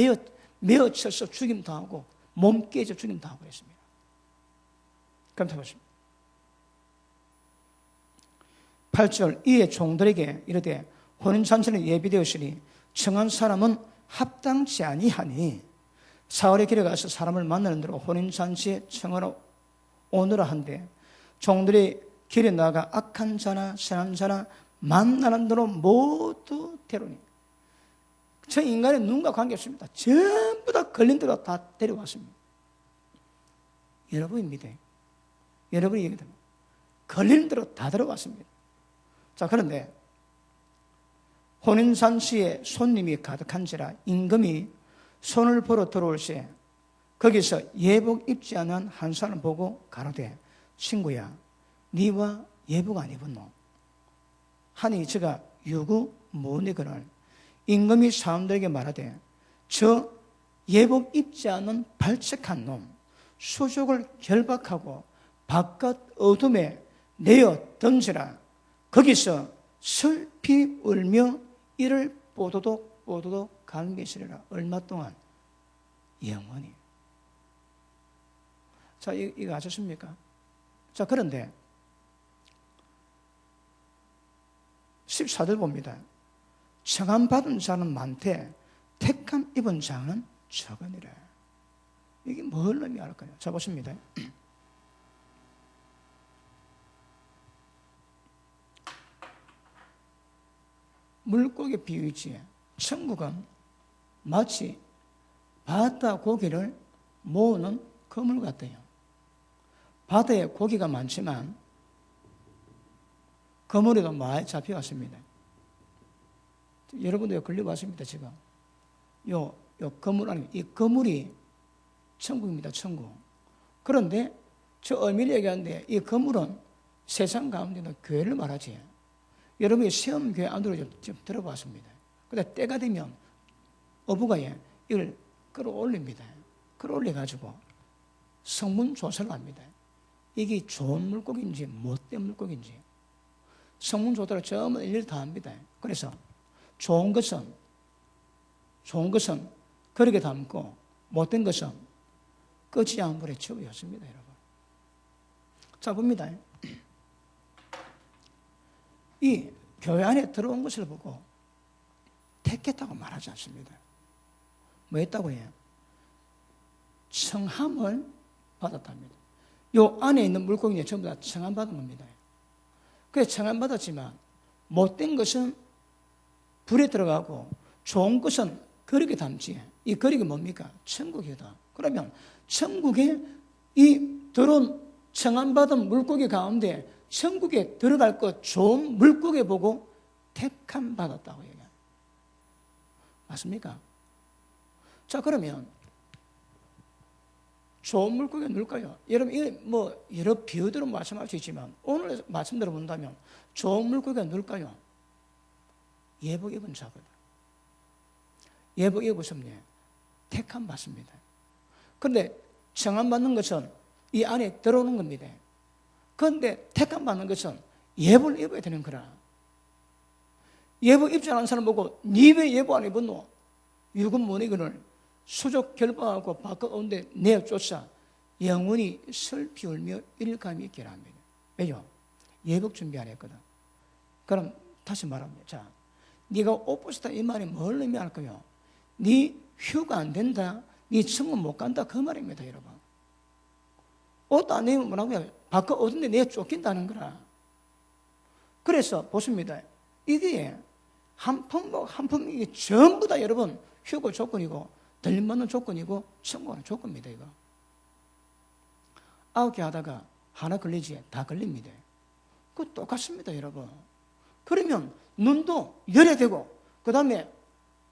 메어 쳐서 죽임 당하고 몸 깨져 죽임 당하고 했습니다. 그럼 보십시오. 8절 이에 종들에게 이르되 혼인잔치는 예비되었으니 청한 사람은 합당치 아니하니 사흘의 길에 가서 사람을 만나는 대로 혼인잔치에 청하러 오너라 한데 종들이 길에 나가 악한 자나 선한 자나 만나는 대로 모두 데려오니 저 인간의 눈과 관계없습니다. 전부 다 걸린 대로 다 데려왔습니다. 여러분입니다. 여러분이 얘기합니다. 걸리는 대로 다 데려왔습니다. 자, 그런데 혼인잔치에 손님이 가득한지라 임금이 손을 보러 들어올 때 거기서 예복 입지 않은 한 사람 보고 가로되 친구야 네와 예복 안 입었노? 하니 저가 유구 무니거늘 임금이 사람들에게 말하되 저 예복 입지 않은 발칙한 놈 수족을 결박하고 바깥 어둠에 내어 던지라. 거기서 슬피 울며 이를 뽀도독 감기시리라. 얼마 동안? 영원히. 자, 이거 아셨습니까? 자, 그런데 14절 봅니다. 청함 받은 자는 많되 택함 입은 자는 적으니라. 이게 뭘 의미할까요? 자, 보십니다. 물고기 비유지. 천국은 마치 바다 고기를 모으는 그물 같아요. 바다에 고기가 많지만 그물에도 많이 잡혀왔습니다. 여러분도 걸려봤습니다, 지금. 요 그물 아니, 이 그물이 천국입니다, 천국. 그런데 저 의미를 얘기하는데 이 그물은 세상 가운데는 교회를 말하지. 여러분이 시험 교회 안으로 좀 들어봤습니다. 근데 때가 되면 어부가 이걸 끌어올립니다. 끌어올려가지고 성분 조사를 합니다. 이게 좋은 물고기인지 못된 물고기인지 성분 조사를 전부 일일이 다 합니다. 그래서 좋은 것은 그렇게 담고 못된 것은 끄지 않은 불에 치우였습니다, 여러분. 자, 봅니다. 이 교회 안에 들어온 것을 보고 택했다고 말하지 않습니다. 뭐 했다고 해요? 청함을 받았답니다. 요 안에 있는 물고기는 전부 다 청함 받은 겁니다. 그래서 청함 받았지만 못된 것은 불에 들어가고 좋은 것은 거리게 담지. 이 거리가 뭡니까? 천국이다. 그러면 천국에 이 들어온 청함 받은 물고기 가운데 천국에 들어갈 것 좋은 물고기 보고 택함 받았다고 얘기해요. 맞습니까? 자, 그러면 좋은 물고기가 누굴까요? 여러분, 이 뭐 여러 비유들은 말씀할 수 있지만 오늘 말씀대로 본다면 좋은 물고기가 누굴까요? 예복 입은 자거든. 예복 입으셨네. 택함 받습니다. 그런데 청함 받는 것은 이 안에 들어오는 겁니다. 그런데 택함 받는 것은 예복을 입어야 되는 거라. 예복 입지 않은 사람 보고 니 왜 예복 안 입었노? 유금 문의근을 수족 결박하고 바깥 온데 내쫓아 영원히 슬피 울며 일감이 있게 합니다. 왜요? 예복 준비 안 했거든. 그럼 다시 말합니다. 자, 네가 옷 벗었다 이 말이 뭘 의미할까요? 네 휴가 안 된다, 네 청문 못 간다 그 말입니다, 여러분. 옷 안 입으면 뭐라고요? 바깥 어딘데 내가 쫓긴다는 거라. 그래서 보십니다. 이게 한 품목 한 품목이 전부 다 여러분 휴고 조건이고 들림받는 조건이고 청구하는 조건입니다. 이거 9개 하다가 하나 걸리지 다 걸립니다. 그거 똑같습니다, 여러분. 그러면 눈도 열어야 되고 그 다음에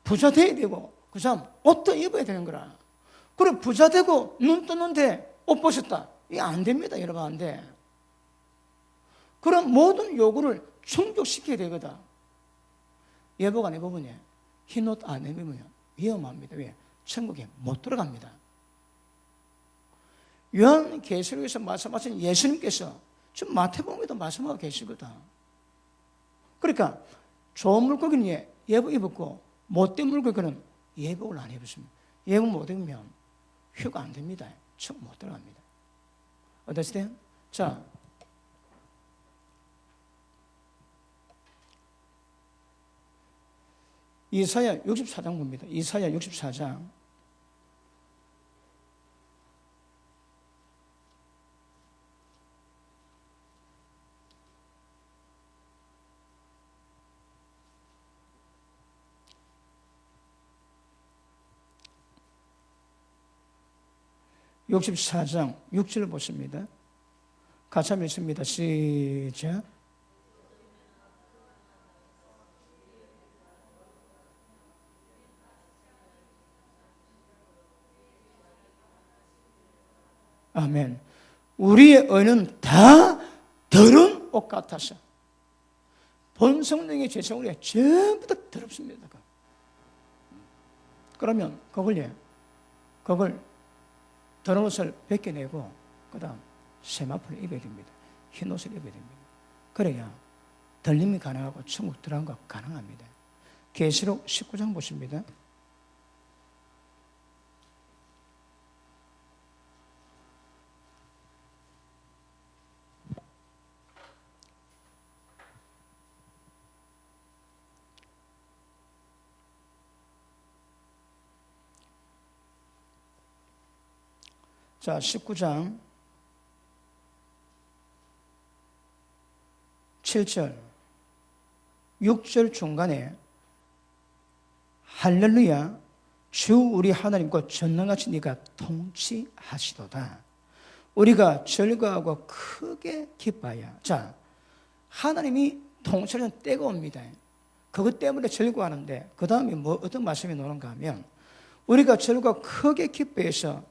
부자 돼야 되고 그 다음 옷도 입어야 되는 거라. 그럼 부자 되고 눈 뜨는데 옷 벗었다. 이게 안 됩니다, 여러분. 안 돼. 그럼 모든 요구를 충족시켜야 되거든. 예복 안 입으면 흰 옷 안 입으면 위험합니다. 왜? 천국에 못 들어갑니다. 요한계시록에서 말씀하신 예수님께서 지금 마태복음에도 말씀하고 계시거든. 그러니까 좋은 물고기는 예복 입었고 못된 물고기는 예복을 안 입었습니다. 예복 못 입으면 휴가 안 됩니다. 천국 못 들어갑니다. 어떠세요? 자, 이사야 64장 봅니다. 이사야 64장. (64장) 6절 보십니다. 같이 한번 읽습니다. 시작. 아멘. 우리의 의는 다 더러운 옷 같아서 본 성령의 죄성 우리가 전부 다 더럽습니다. 그러면 그걸 더러운 옷을 벗겨내고 그 다음 세마포를 입어야 됩니다. 흰 옷을 입어야 됩니다. 그래야 덜림이 가능하고 천국 들어간 거 가능합니다. 계시록 19장 보십니다. 자, 19장 7절 6절 중간에 할렐루야 주 우리 하나님 곧 전능하신 이가 통치하시도다. 우리가 즐거워하고 크게 기뻐하여. 자, 하나님이 통치하는 때가 옵니다. 그것 때문에 즐거워하는데 그 다음에 어떤 말씀이 나오는가 하면 우리가 즐거워 크게 기뻐해서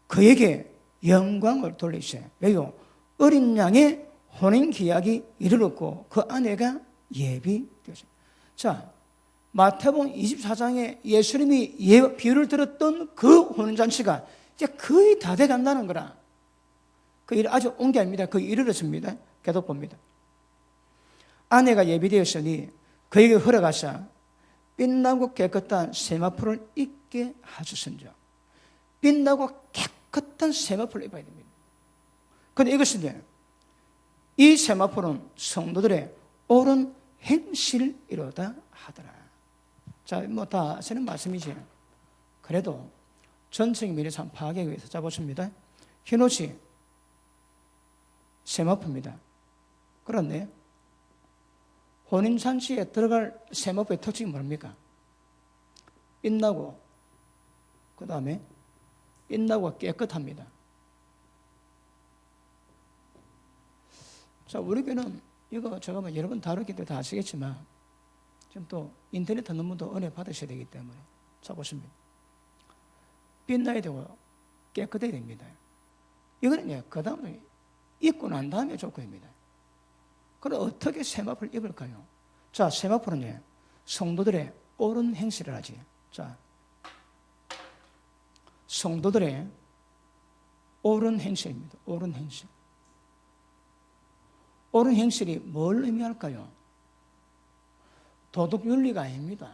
그에게 영광을 돌리세요. 왜요? 어린 양의 혼인 기약이 이르렀고 그 아내가 예비되었어요. 자, 마태복음 24장에 예수님이 비유를 들었던 그 혼인잔치가 이제 거의 다 돼간다는 거라. 그 일 아주 온 게 아닙니다. 거의 이르렀습니다. 계속 봅니다. 아내가 예비되었으니 그에게 허락하사 빛나고 깨끗한 세마포를 입게 하셨은즉. 빛나고 깨끗한 세마포를 입어야 됩니다. 그런데 이것은 이 세마포는 성도들의 옳은 행실이로다 하더라. 자, 뭐 다 아시는 말씀이지. 그래도 전체적인 미래를 참 파악하기 위해서 자 보십니다. 흰옷이 세마포입니다. 그런데 혼인잔치에 들어갈 세마포의 특징이 뭡니까? 빛나고 그 다음에 빛나고 깨끗합니다. 자, 우리 교회는 이거 제가 뭐 여러 번 다루기 때문에 다 아시겠지만 지금 또 인터넷 듣는 분도 은혜 받으셔야 되기 때문에 자 보십니다. 빛나야 되고 깨끗해야 됩니다. 이거는 그 다음에 입고 난 다음에 조건입니다. 그럼 어떻게 세마포를 입을까요? 자, 세마포는 성도들의 옳은 행실을 하지. 자, 성도들의 옳은 행실입니다. 옳은 행실. 옳은 행실이 뭘 의미할까요? 도덕 윤리가 아닙니다.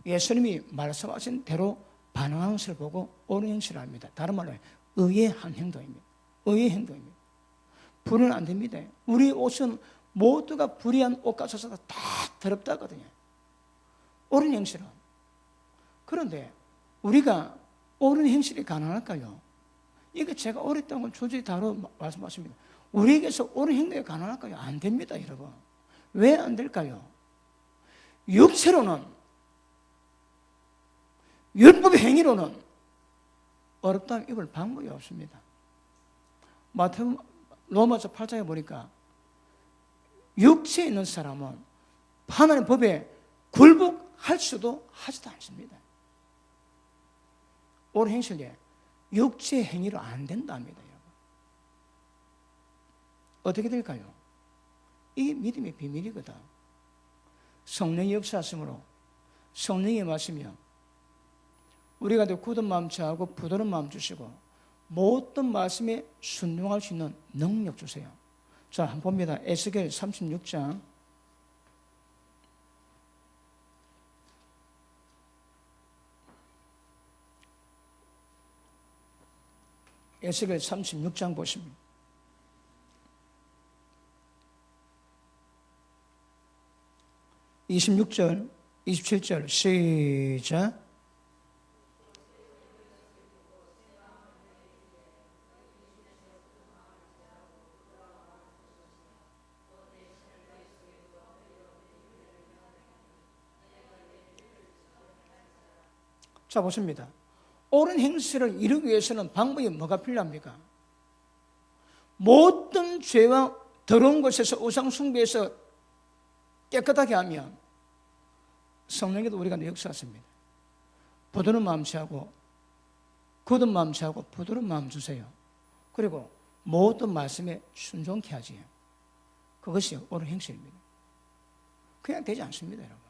예수님이 말씀하신 대로 반응하는 것을 보고 옳은 행실을 합니다. 다른 말로 의의 한 행동입니다. 의의 행동입니다. 불은 안 됩니다. 우리 옷은 모두가 불의한 옷 같아서 다 더럽다거든요. 옳은 행실은. 그런데 우리가 옳은 행실이 가능할까요? 이거 제가 오랫동안 걸 조직이 다루 말씀하십니다. 우리에게서 옳은 행동이 가능할까요? 안 됩니다, 여러분. 왜 안 될까요? 육체로는, 율법의 행위로는 어렵다면 입을 방법이 없습니다. 마태복음 로마서 8장에 보니까 육체에 있는 사람은 하나님의 법에 굴복할 수도 하지도 않습니다. 옳은 행실에 육체의 행위로 안 된답니다. 여러분. 어떻게 될까요? 이게 믿음의 비밀이거든. 성령의 역사하심으로 성령의 말씀이요. 우리가 굳은 마음 취하고 부드러운 마음 주시고 모든 말씀에 순종할 수 있는 능력 주세요. 자, 한번 봅니다. 에스겔 36장. 에스겔 36장 보십니다. 26절, 27절 시작. 자, 보십니다. 옳은 행실을 이루기 위해서는 방법이 뭐가 필요합니까? 모든 죄와 더러운 것에서 우상 숭배에서 깨끗하게 하면 성령께도 우리가 역사했습니다. 부드러운 마음 취하고 굳은 마음 취하고 부드러운 마음 주세요. 그리고 모든 말씀에 순종케 하지. 그것이 옳은 행실입니다. 그냥 되지 않습니다, 여러분.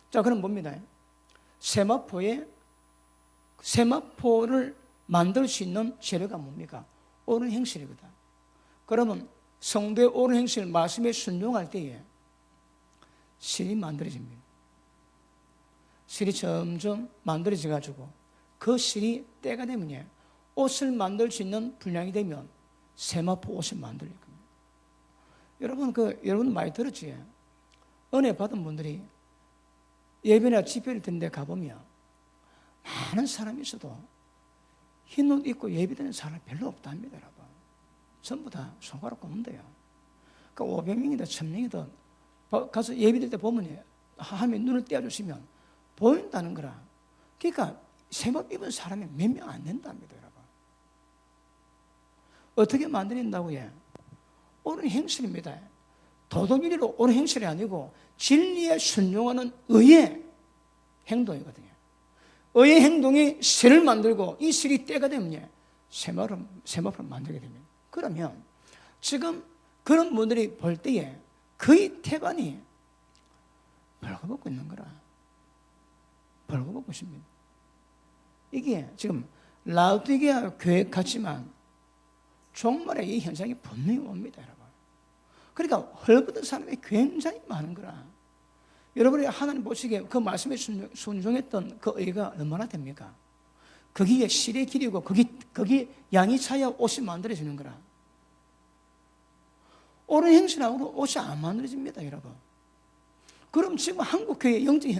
자, 그럼 뭡니다? 세마포를 만들 수 있는 재료가 뭡니까? 옳은 행실이거든. 그러면 성도의 옳은 행실, 말씀에 순종할 때에 실이 만들어집니다. 실이 점점 만들어져가지고 그 실이 때가 되면 옷을 만들 수 있는 분량이 되면 세마포 옷을 만들 겁니다. 여러분 많이 들었지? 은혜 받은 분들이 예배나 집회를 드는 데 가보면 많은 사람이 있어도 흰 옷 입고 예배드리는 사람이 별로 없답니다, 여러분. 전부 다 손가락 꼽는데요. 그러니까 500명이든 1000명이든 가서 예배드릴 때 보면 하면 눈을 떼어주시면 보인다는 거라. 그러니까 세마포 입은 사람이 몇 명 안 된답니다, 여러분. 어떻게 만들어낸다고요? 옳은 행실입니다. 도덕유리로 옳은 행실이 아니고 진리에 순종하는 의의 행동이거든요. 의의 행동이 실을 만들고 이 실이 때가 되면 세마포를 만들게 됩니다. 그러면 지금 그런 분들이 볼 때에 거의 태반이 벌거벗고 있는 거라. 벌거벗고 있습니다. 이게 지금 라우디게아 교회 같지만 종말에 이 현상이 분명히 옵니다, 여러분. 그러니까 헐벗은 사람이 굉장히 많은 거라. 여러분이 하나님 보시기에 그 말씀에 순종했던 그 의가 얼마나 됩니까? 거기에 실의 길이고 거기 양이 차야 옷이 만들어지는 거라. 옳은 행실하고 옷이 안 만들어집니다, 여러분. 그럼 지금 한국교회 영적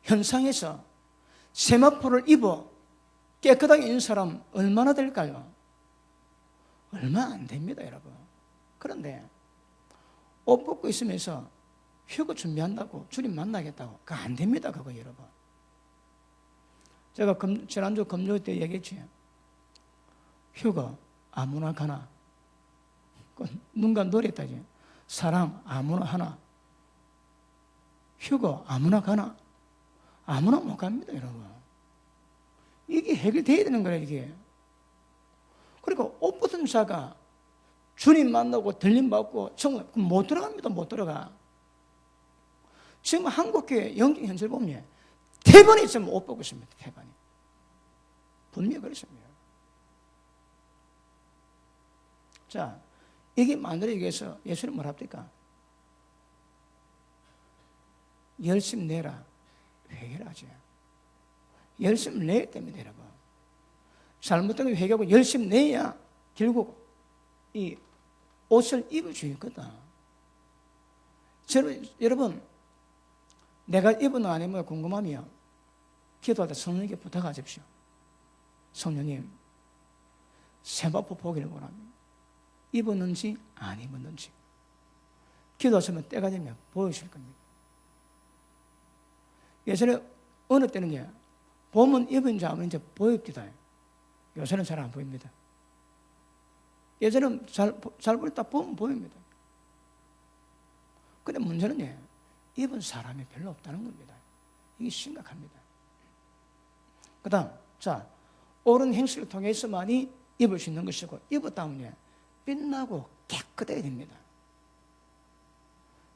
현상에서 세마포를 입어 깨끗하게 있는 사람 얼마나 될까요? 얼마 안 됩니다, 여러분. 그런데 옷 벗고 있으면서 휴거 준비한다고 주님 만나겠다고 그거 안 됩니다, 그거 여러분. 제가 지난주 금요일 때 얘기했지. 휴거 아무나 가나. 눈과 노랬다지. 사랑 아무나 하나. 휴거 아무나 가나. 아무나 못 갑니다, 여러분. 이게 해결돼야 되는 거예요, 이게. 그러니까 옷 벗은 자가 주님 만나고 들림 받고 정말 못 들어갑니다, 못 들어가. 지금 한국교회 영적 현실 보면 태반이 지금 옷 벗고 있습니다, 태반이. 분명히 그렇습니다. 자, 이게 만들어지기 위해서 예수님 뭐라 합니까? 열심 내라, 회개를 하죠. 열심 내야 됩니다, 여러분. 잘못된 걸 회개하고 열심 내야 결국 이 옷을 입을 수 있거든. 여러분, 내가 입은 안 입은 궁금하면 기도할 때 성령님께 부탁하십시오. 성령님, 세마포 보기를 원합니다. 입었는지 안 입었는지. 기도하시면 때가 되면 보여주실 겁니다. 예전에 어느 때는요, 보면 입은지 안 입은지 보입니다. 요새는 잘 안 보입니다. 예전에는 잘 보일 때 보면 보입니다. 근데 문제는 입은 사람이 별로 없다는 겁니다. 이게 심각합니다. 그 다음, 자, 옳은 행실을 통해서만이 입을 수 있는 것이고, 입었다면 빛나고 깨끗하게 됩니다.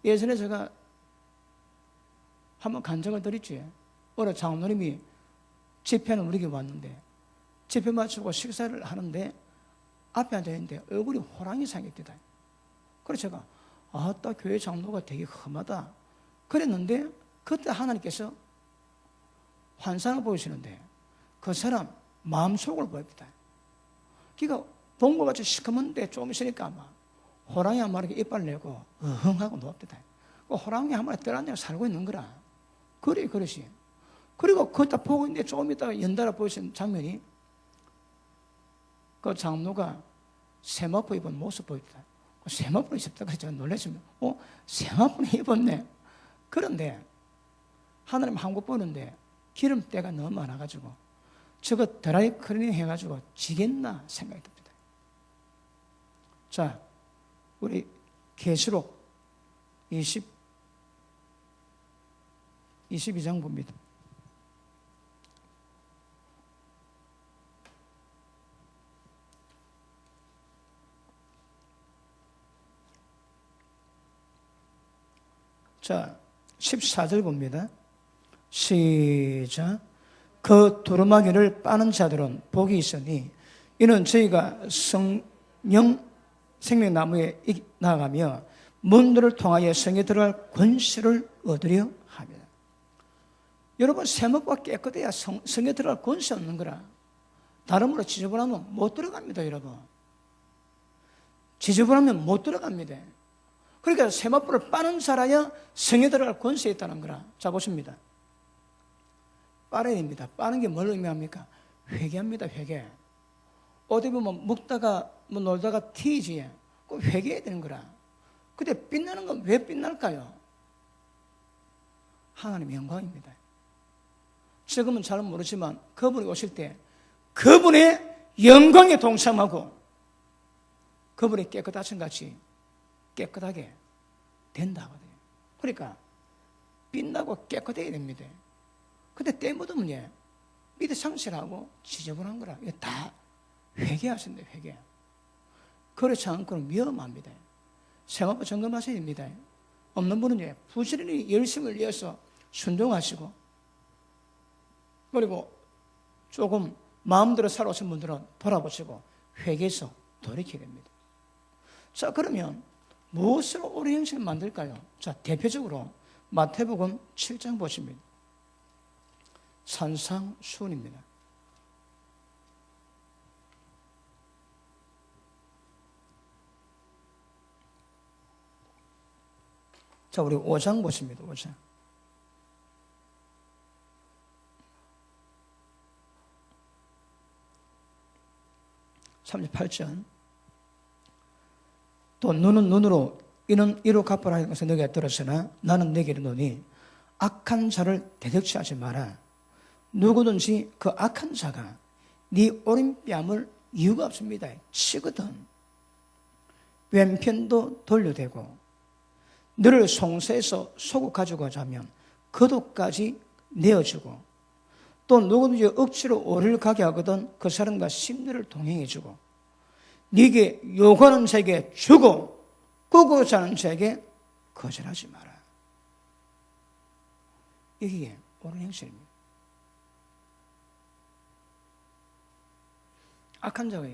예전에 제가 한번 간증을 드렸지. 어느 장로님이 집회는 우리에게 왔는데, 집회 마치고 식사를 하는데, 앞에 앉아있는데 얼굴이 호랑이 생겼다. 그래서 제가, 아따, 교회 장로가 되게 험하다. 그랬는데, 그때 하나님께서 환상을 보여주시는데, 그 사람 마음속을 보입니다. 그러니까 동굴같이 시커먼데 좀 있으니까 막 호랑이 한 마리가 이빨을 내고 어흥하고 누웠다. 그 호랑이 한 마리 떼어내고 살고 있는 거라. 그래, 그릇이. 그리고 그거 보고 있는데 조금 있다가 연달아 보이신 장면이 그 장로가 세마포 입은 모습 보였다. 세마포를 입었다가 제가 놀랐습니다. 세마포를 입었네. 그런데 하나님 한국 보는데 기름때가 너무 많아가지고 저거 드라이 클리닝 해가지고 지겠나 생각이 듭니다. 자, 우리 계시록 22장 봅니다. 자, 14절 봅니다. 시작. 그 두루마기를 빠는 자들은 복이 있으니 이는 저희가 생명나무에 나아가며 문들을 통하여 성에 들어갈 권세를 얻으려 합니다. 여러분, 세목과 깨끗해야 성에 들어갈 권세 없는 거라. 다름으로 지저분하면 못 들어갑니다, 여러분. 지저분하면 못 들어갑니다. 그러니까 세마포를 빠는 자라야 성에 들어갈 권세에 있다는 거라. 자, 보십니다. 빨아야 됩니다. 빠는 게 뭘 의미합니까? 회개합니다, 회개. 어디 보면 먹다가 놀다가 튀지. 꼭 회개해야 되는 거라. 근데 빛나는 건 왜 빛날까요? 하나님의 영광입니다. 지금은 잘 모르지만 그분이 오실 때 그분의 영광에 동참하고 그분이 깨끗하신 같이 깨끗하게 된다거든요. 그러니까 빛나고 깨끗해야 됩니다. 근데 때 묻으면 밑에 상실하고 지저분한 거라. 이거 다 회개하신다, 회개. 그렇지 않고는 위험합니다. 생활부 점검하셔야 됩니다. 없는 분은 부지런히 열심을 위해서 순종하시고, 그리고 조금 마음대로 살아오신 분들은 돌아보시고 회개해서 돌이켜야 됩니다. 자, 그러면 무엇으로 오래 형식을 만들까요? 자, 대표적으로 마태복음 7장 보십니다. 산상수훈입니다. 자, 우리 5장 보십니다. 5장. (38절) 또 눈은 눈으로 이는 이로 갚으라 하는 것을 너희가 들었으나 나는 너희에게 이르노니 악한 자를 대적치 하지 마라. 누구든지 그 악한 자가 네 오른뺨을 이유가 없습니다 치거든 왼편도 돌려대고 너를 송사해서 속을 가지고 자면 그도까지 내어주고 또 누구든지 억지로 오리를 가게 하거든 그 사람과 심리를 동행해주고 네게 요구하는 자에게 주고 꾸고자 하는 자에게 거절하지 마라. 이게 옳은 행실입니다. 악한 자가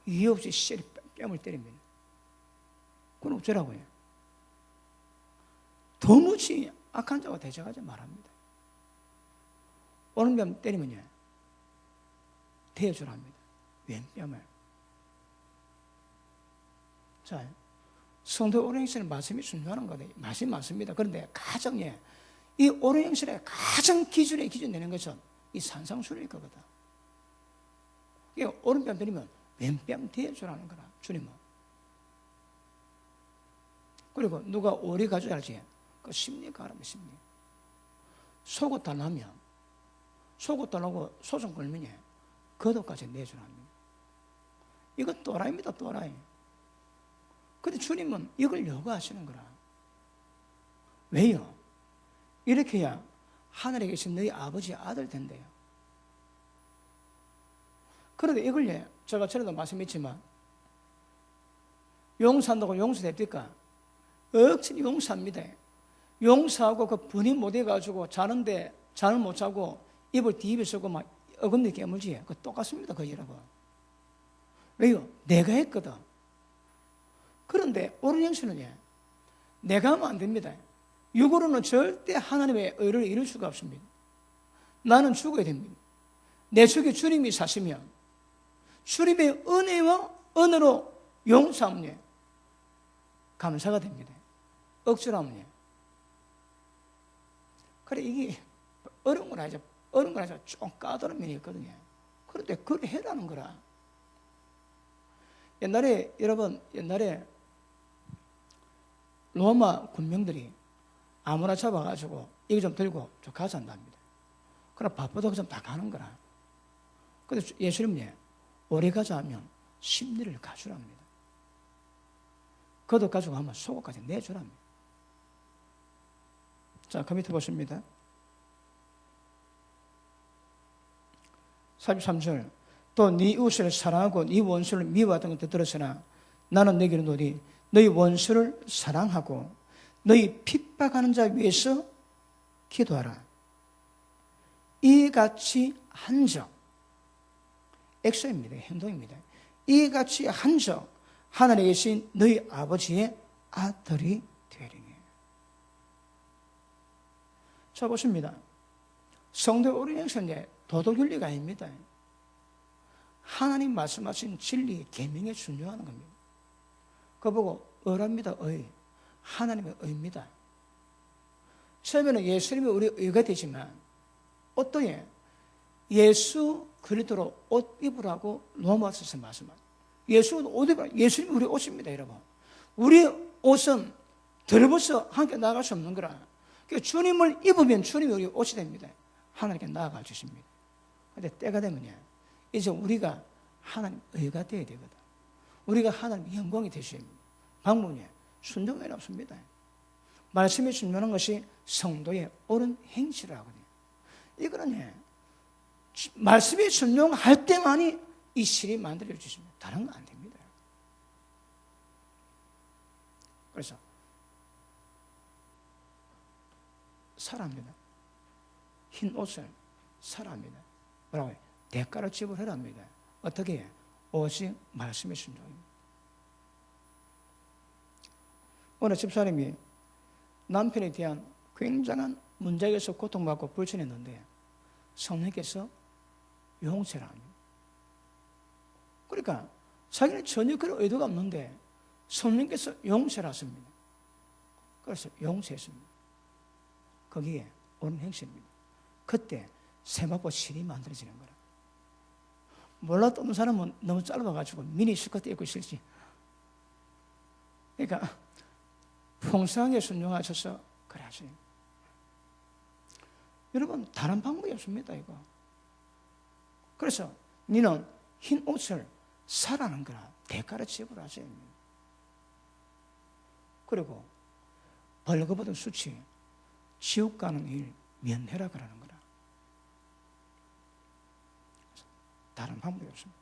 이유 없이 시절이 뺨을 때립니다. 그건 어쩌라고 해요? 도무지 악한 자와 대적하지 말합니다. 오른뺨 때리면요 대어주라 합니다. 왼뺨을. 자, 성도 옳은 행실은 말씀이 순종하는 거예요. 말씀이 맞습니다. 그런데 가장 이 옳은 행실의 가장 기준 내는 것은 이 산상수훈일 거거든. 이게 오른뺨 때리면 왼뺨 대어주라는 거라. 주님은. 그리고 누가 오리 가져야 할지 그 심리가 하라면 심리. 속옷 달라면 속옷 달라고 소송 걸면 거도까지 내주라 합니다. 이거 또라이입니다. 또라이. 근데 주님은 이걸 요구하시는 거라. 왜요? 이렇게 해야 하늘에 계신 너희 아버지 아들 된대요. 그런데 이걸 제가 전에도 말씀했지만 용서한다고 용서됩니까? 억지로 용서합니다. 용서하고 그 분이 못 해가지고 자는데 잠을 못 자고 입을 뒤집어 쓰고 막 어금니 깨물지. 그거 똑같습니다. 그 일하고. 왜요? 내가 했거든. 그런데 옳은 형식은 내가 하면 안 됩니다. 육으로는 절대 하나님의 의를 이룰 수가 없습니다. 나는 죽어야 됩니다. 내 속에 주님이 사시면 주님의 은혜와 은혜로 용서하면 감사가 됩니다. 억지로 하면 그래, 이게 어려운 건 아니죠. 어려운 건 아니죠. 좀 까다로운 면이 있거든요. 그런데 그걸 해라는 거라. 옛날에, 여러분, 옛날에 로마 군병들이 아무나 잡아가지고 이거 좀 들고 좀 가져간답니다. 그럼 바쁘다고 좀 다 가는 거라. 근데 예수님이 오래 가자 하면 심리를 가주랍니다. 겉옷 가지고 하면 속옷까지 내주랍니다. 자, 그 밑에 보십니다. 43절. 또 네 이웃을 사랑하고 네 원수를 미워하던 것도 들었으나 나는 너에게 이르노니 너희 원수를 사랑하고 너희 핍박하는 자 위해서 기도하라. 이같이 한적, 액션입니다. 행동입니다. 이같이 한적 하늘에 계신 너희 아버지의 아들이 되리니. 자, 보십니다. 성도의 옳은 행실은 도덕윤리가 아닙니다. 하나님 말씀하신 진리, 계명에 순종하는 겁니다. 그거 보고 의랍니다. 의. 하나님의 의입니다. 처음에는 예수님이 우리 의가 되지만 어떠해? 예수 그리스도로 옷 입으라고 로마서에서 말씀합니다. 예수는 옷 입으라. 예수님이 우리 옷입니다, 여러분. 우리 옷은 덜벗어 함께 나아갈 수 없는 거라. 그러니까 주님을 입으면 주님이 우리 옷이 됩니다. 하나님께 나아가 주십니다. 그런데 때가 되면요, 이제 우리가 하나님 의가 되어야 되거든. 우리가 하나님 영광이 되셔야 합니다. 방법이 순종에 없습니다. 말씀에 순종하는 것이 성도의 옳은 행실이라거든요. 이거는 말씀에 순종할 때만이 이 실이 만들어 주십니다. 다른 건 안 됩니다. 그래서 사랍니다. 흰 옷을 사랍니다. 뭐라고 해요? 대가를 지불하랍니다. 어떻게 해요? 오직 말씀에 순종입니다. 어느 집사람이 남편에 대한 굉장한 문제에서 고통받고 불신했는데 성령께서 용서를 합니다. 그러니까 자기는 전혀 그런 의도가 없는데 성령께서 용서를 하십니다. 그래서 용서했습니다. 거기에 옳은 행실입니다. 그때 세마포 실이 만들어지는 거라. 몰랐던 사람은 너무 짧아가지고 미니 스커트 입고 있을지. 그러니까 풍성하게 순종하셔서 그래 하세요. 여러분, 다른 방법이 없습니다, 이거. 그래서 너는 흰 옷을 사라는 거라. 대가를 지불하셔야 합니다. 그리고 벌거벗은 수치, 지옥 가는 일 면해라 그러는 거라. 다른 방법이 없습니다.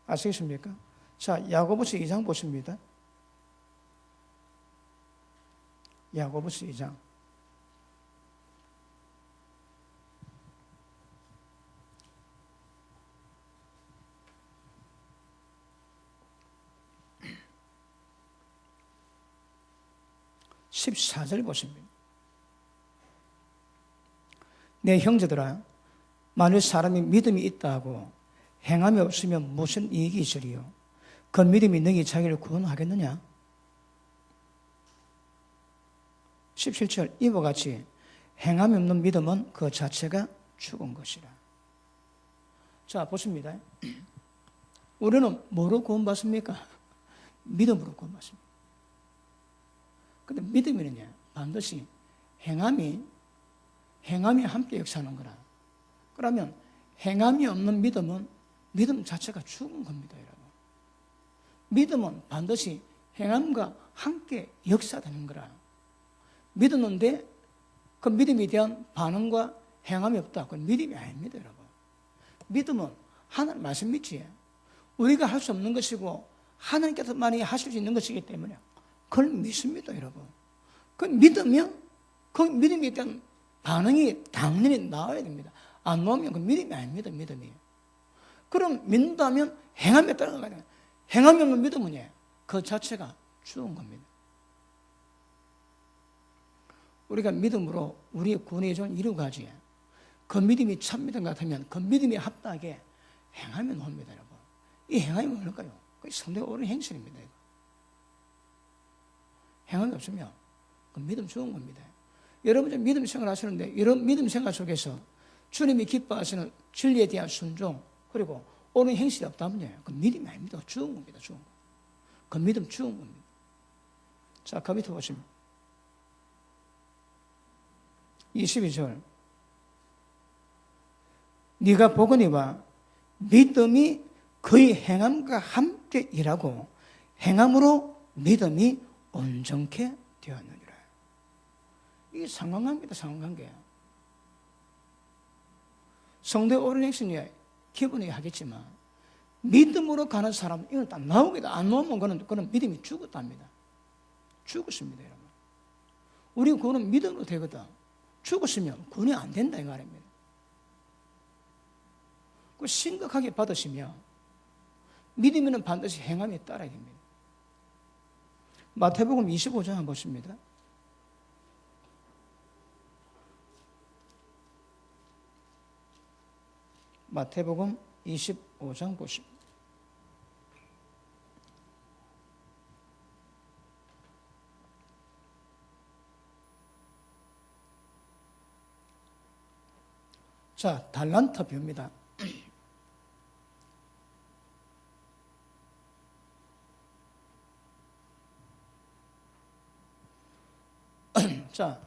아시겠습니까? 자, 야고보서 2장 보십니다. 야고보서 2장. (14절) 보십니다. 내 형제들아, 만일 사람이 믿음이 있다고 행함이 없으면 무슨 이익이 있으리요? 그 믿음이 너희 자기를 구원하겠느냐? 17절, 이와 같이 행함이 없는 믿음은 그 자체가 죽은 것이라. 자, 보십니다. 우리는 뭐로 구원받습니까? 믿음으로 구원받습니다. 근데 믿음이는요, 반드시 행함이 함께 역사하는 거라. 그러면 행함이 없는 믿음은 믿음 자체가 죽은 겁니다, 여러분. 믿음은 반드시 행함과 함께 역사되는 거라. 믿었는데 그 믿음에 대한 반응과 행함이 없다. 그건 믿음이 아닙니다, 여러분. 믿음은 하나님 말씀 믿지. 우리가 할 수 없는 것이고 하나님께서만이 하실 수 있는 것이기 때문에 그걸 믿습니다, 여러분. 그 믿으면 그 믿음에 대한 반응이 당연히 나와야 됩니다. 안 나오면 그 믿음이 아닙니다, 믿음이. 그럼 믿는다면 행함에 따르는 거예요. 행함이 없는 믿음은 그 자체가 죽은 겁니다. 우리가 믿음으로 우리의 구원의 전 이루어가지. 그 믿음이 참 믿음 같으면 그 믿음이 합당하게 행하면 옵니다, 여러분. 이 행함이 뭘까요? 그게 성도의 옳은 행실입니다, 이거. 행함이 없으면 그 믿음 죽은 겁니다. 여러분 좀 믿음 생활 하시는데 이런 믿음 생활 속에서 주님이 기뻐하시는 진리에 대한 순종 그리고 옳은 행실이 없다면요. 그 믿음이 아닙니다. 죽은 겁니다. 죽은 거. 그 믿음 죽은 겁니다. 자, 그 밑에 보시면 22절 네가 보거니와 믿음이 그의 행함과 함께 일하고 행함으로 믿음이 온전케 되었느니라. 이게 상관관계다. 상관관계. 성도의 옳은 행실이 기본이 하겠지만 믿음으로 가는 사람은 이건 딱 나오겠다. 안 나오면 그는 믿음이 죽었답니다. 죽었습니다, 여러분. 우리 구원은 믿음으로 되거든. 죽었으면 구원이 안 된다 이 말입니다. 그 심각하게 받으시면 믿으면 반드시 행함에 따라야 됩니다. 마태복음 25장 한번 보십니다. 마태복음 25장 보십니다. 자, 달란트 뷰입니다. 자,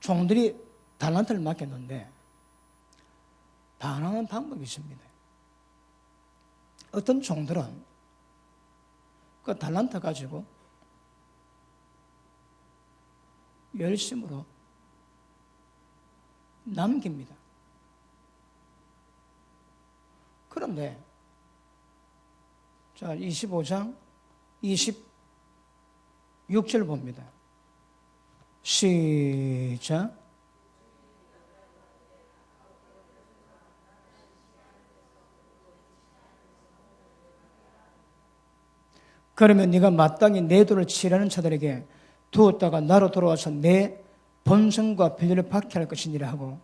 종들이 달란트를 맡겼는데 반항하는 방법이 있습니다. 어떤 종들은 그 달란트 가지고 열심으로 남깁니다. 그런데 자, 25장 26절 봅니다. 시작. 그러면 네가 마땅히 내 돈을 치라는 자들에게 두었다가 나로 돌아와서 내 본성과 편리를 받게 할 것이니라 하고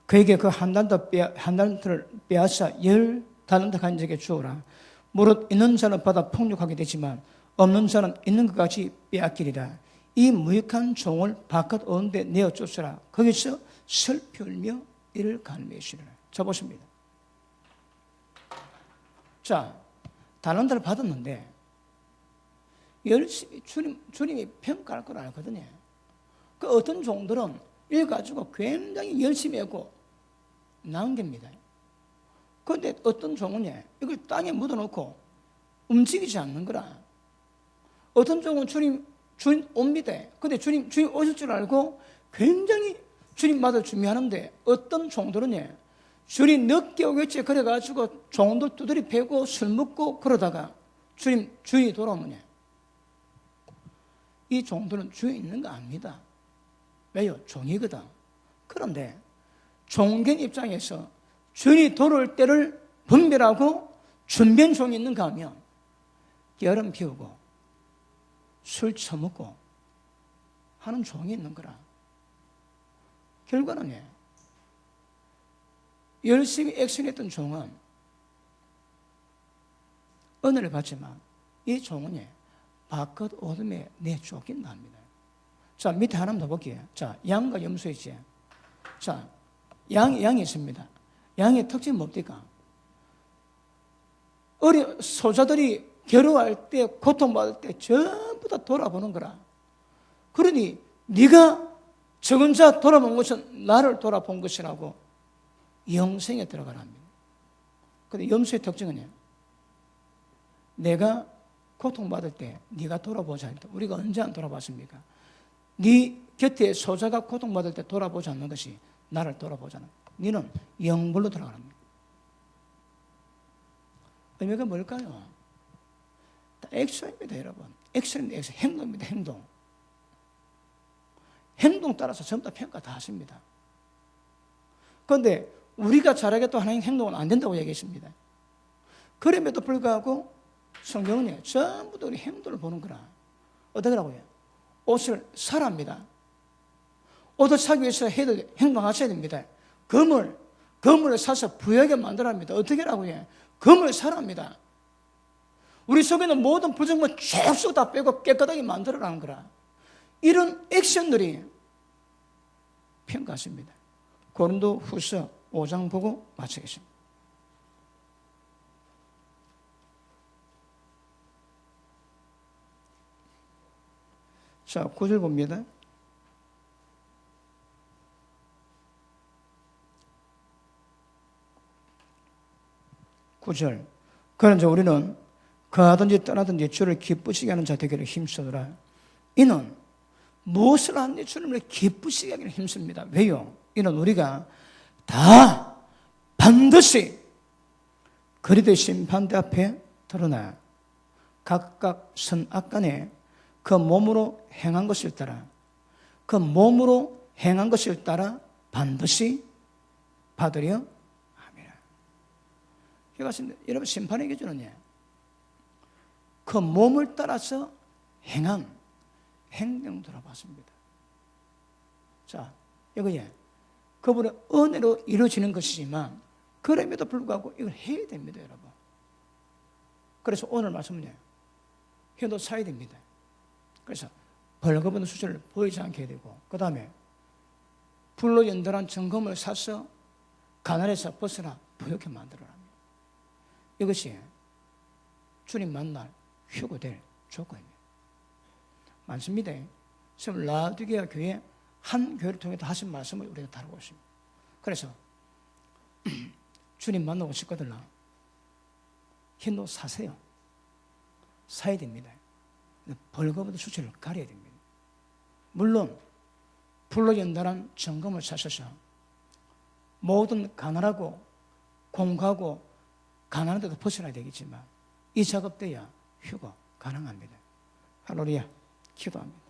그에게 그 한 달란트를 빼앗아 10달란트 간 자에게 주어라. 무릇 있는 자는 받아 풍족하게 되지만 없는 자는 있는 것 같이 빼앗기리라. 이 무익한 종을 바깥 어느 데 내어 쫓으라. 거기서 슬피 울며 이를 갈매시리라. 자, 보십니다. 자, 달란트를 받았는데 열심히 주님이 평가할 걸 알거든요. 그 어떤 종들은 이걸 가지고 굉장히 열심히 하고 남깁니다. 그런데 어떤 종은 이걸 땅에 묻어놓고 움직이지 않는 거라. 어떤 종은 주님 옵니다. 근데 주님 오실 줄 알고 굉장히 주님 맞을 준비하는데 어떤 종들은 주님 늦게 오겠지 그래가지고 종들 두드리 패고 술 먹고 그러다가 주인이 돌아오면 이 종들은 주에 있는 거 압니다. 왜요? 종이거든. 그런데 종견 입장에서 주인이 돌아올 때를 분별하고 준비한 종이 있는가 하면 여름 피우고 술 처먹고 하는 종이 있는 거라. 결과는 열심히 액션했던 종은 은혜를 받지만 이 종은 바깥 어둠에 내쫓긴다 합니다. 자, 밑에 하나만 더 볼게요. 자, 양과 염소 있지. 자, 양이 있습니다. 양의 특징은 뭡니까? 소자들이 괴로워할 때, 고통받을 때 전부 다 돌아보는 거라. 그러니 네가 적은 자 돌아본 것은 나를 돌아본 것이라고 영생에 들어가랍니다. 그런데 염소의 특징은 내가 고통받을 때 네가 돌아보지 않을 때 우리가 언제 안 돌아봤습니까? 네 곁에 소자가 고통받을 때 돌아보지 않는 것이 나를 돌아보잖아. 너는 영불로 들어가랍니다. 의미가 뭘까요? 액션입니다, 여러분. 액션입니다. 액션. 행동입니다, 행동. 행동 따라서 전부 다 평가 다 하십니다. 그런데 우리가 잘하겠다고 하는 행동은 안 된다고 얘기했습니다. 그럼에도 불구하고 성경은 전부 다 우리 행동을 보는 거라. 어떻게 하라고요? 옷을 사랍니다. 옷을 사기 위해서 행동하셔야 됩니다. 금을 사서 부유하게 만들랍니다. 어떻게 하라고요? 금을 사랍니다. 우리 속에는 모든 부정물 쭉 다 빼고 깨끗하게 만들어라는 거라. 이런 액션들이 평가했습니다. 고린도 후서 5장 보고 마치겠습니다. 자, 9절 봅니다. 9절. 그런즉 우리는 거하든지 떠나든지 주를 기쁘시게 하는 자 되기를 힘쓰더라. 이는 무엇을 하든지 주님을 기쁘시게 하기를 힘씁니다. 왜요? 이는 우리가 다 반드시 그리스도의 심판대 앞에 드러나 각각 선악간에 그 몸으로 행한 것을 따라 그 몸으로 행한 것을 따라 반드시 받으려 함이라. 여러분 심판의 기준은 그 몸을 따라서 행한 행동 들어봤습니다. 자, 이거에 그분의 은혜로 이루어지는 것이지만 그럼에도 불구하고 이걸 해야 됩니다, 여러분. 그래서 오늘 말씀은요, 해도 사야 됩니다. 그래서 벌거벗은 수준을 보이지 않게 해야 되고, 그 다음에 불로 연단한 점검을 사서 가난에서 벗어나 부욕해 만들어라. 이것이 주님 만날 휴거될 조건입니다. 많습니다. 지금 라디게아 교회 한 교회를 통해 하신 말씀을 우리가 다루고 있습니다. 그래서 주님 만나고 싶거든요. 흰 옷 사세요. 사야 됩니다. 벌거벗은 수치를 가려야 됩니다. 물론 불로 연단한 점검을 사셔서 모든 가난하고 공고하고 가난한 데도 벗어나야 되겠지만 이 작업 때야 휴거 가능합니다. 할렐루야. 기도합니다.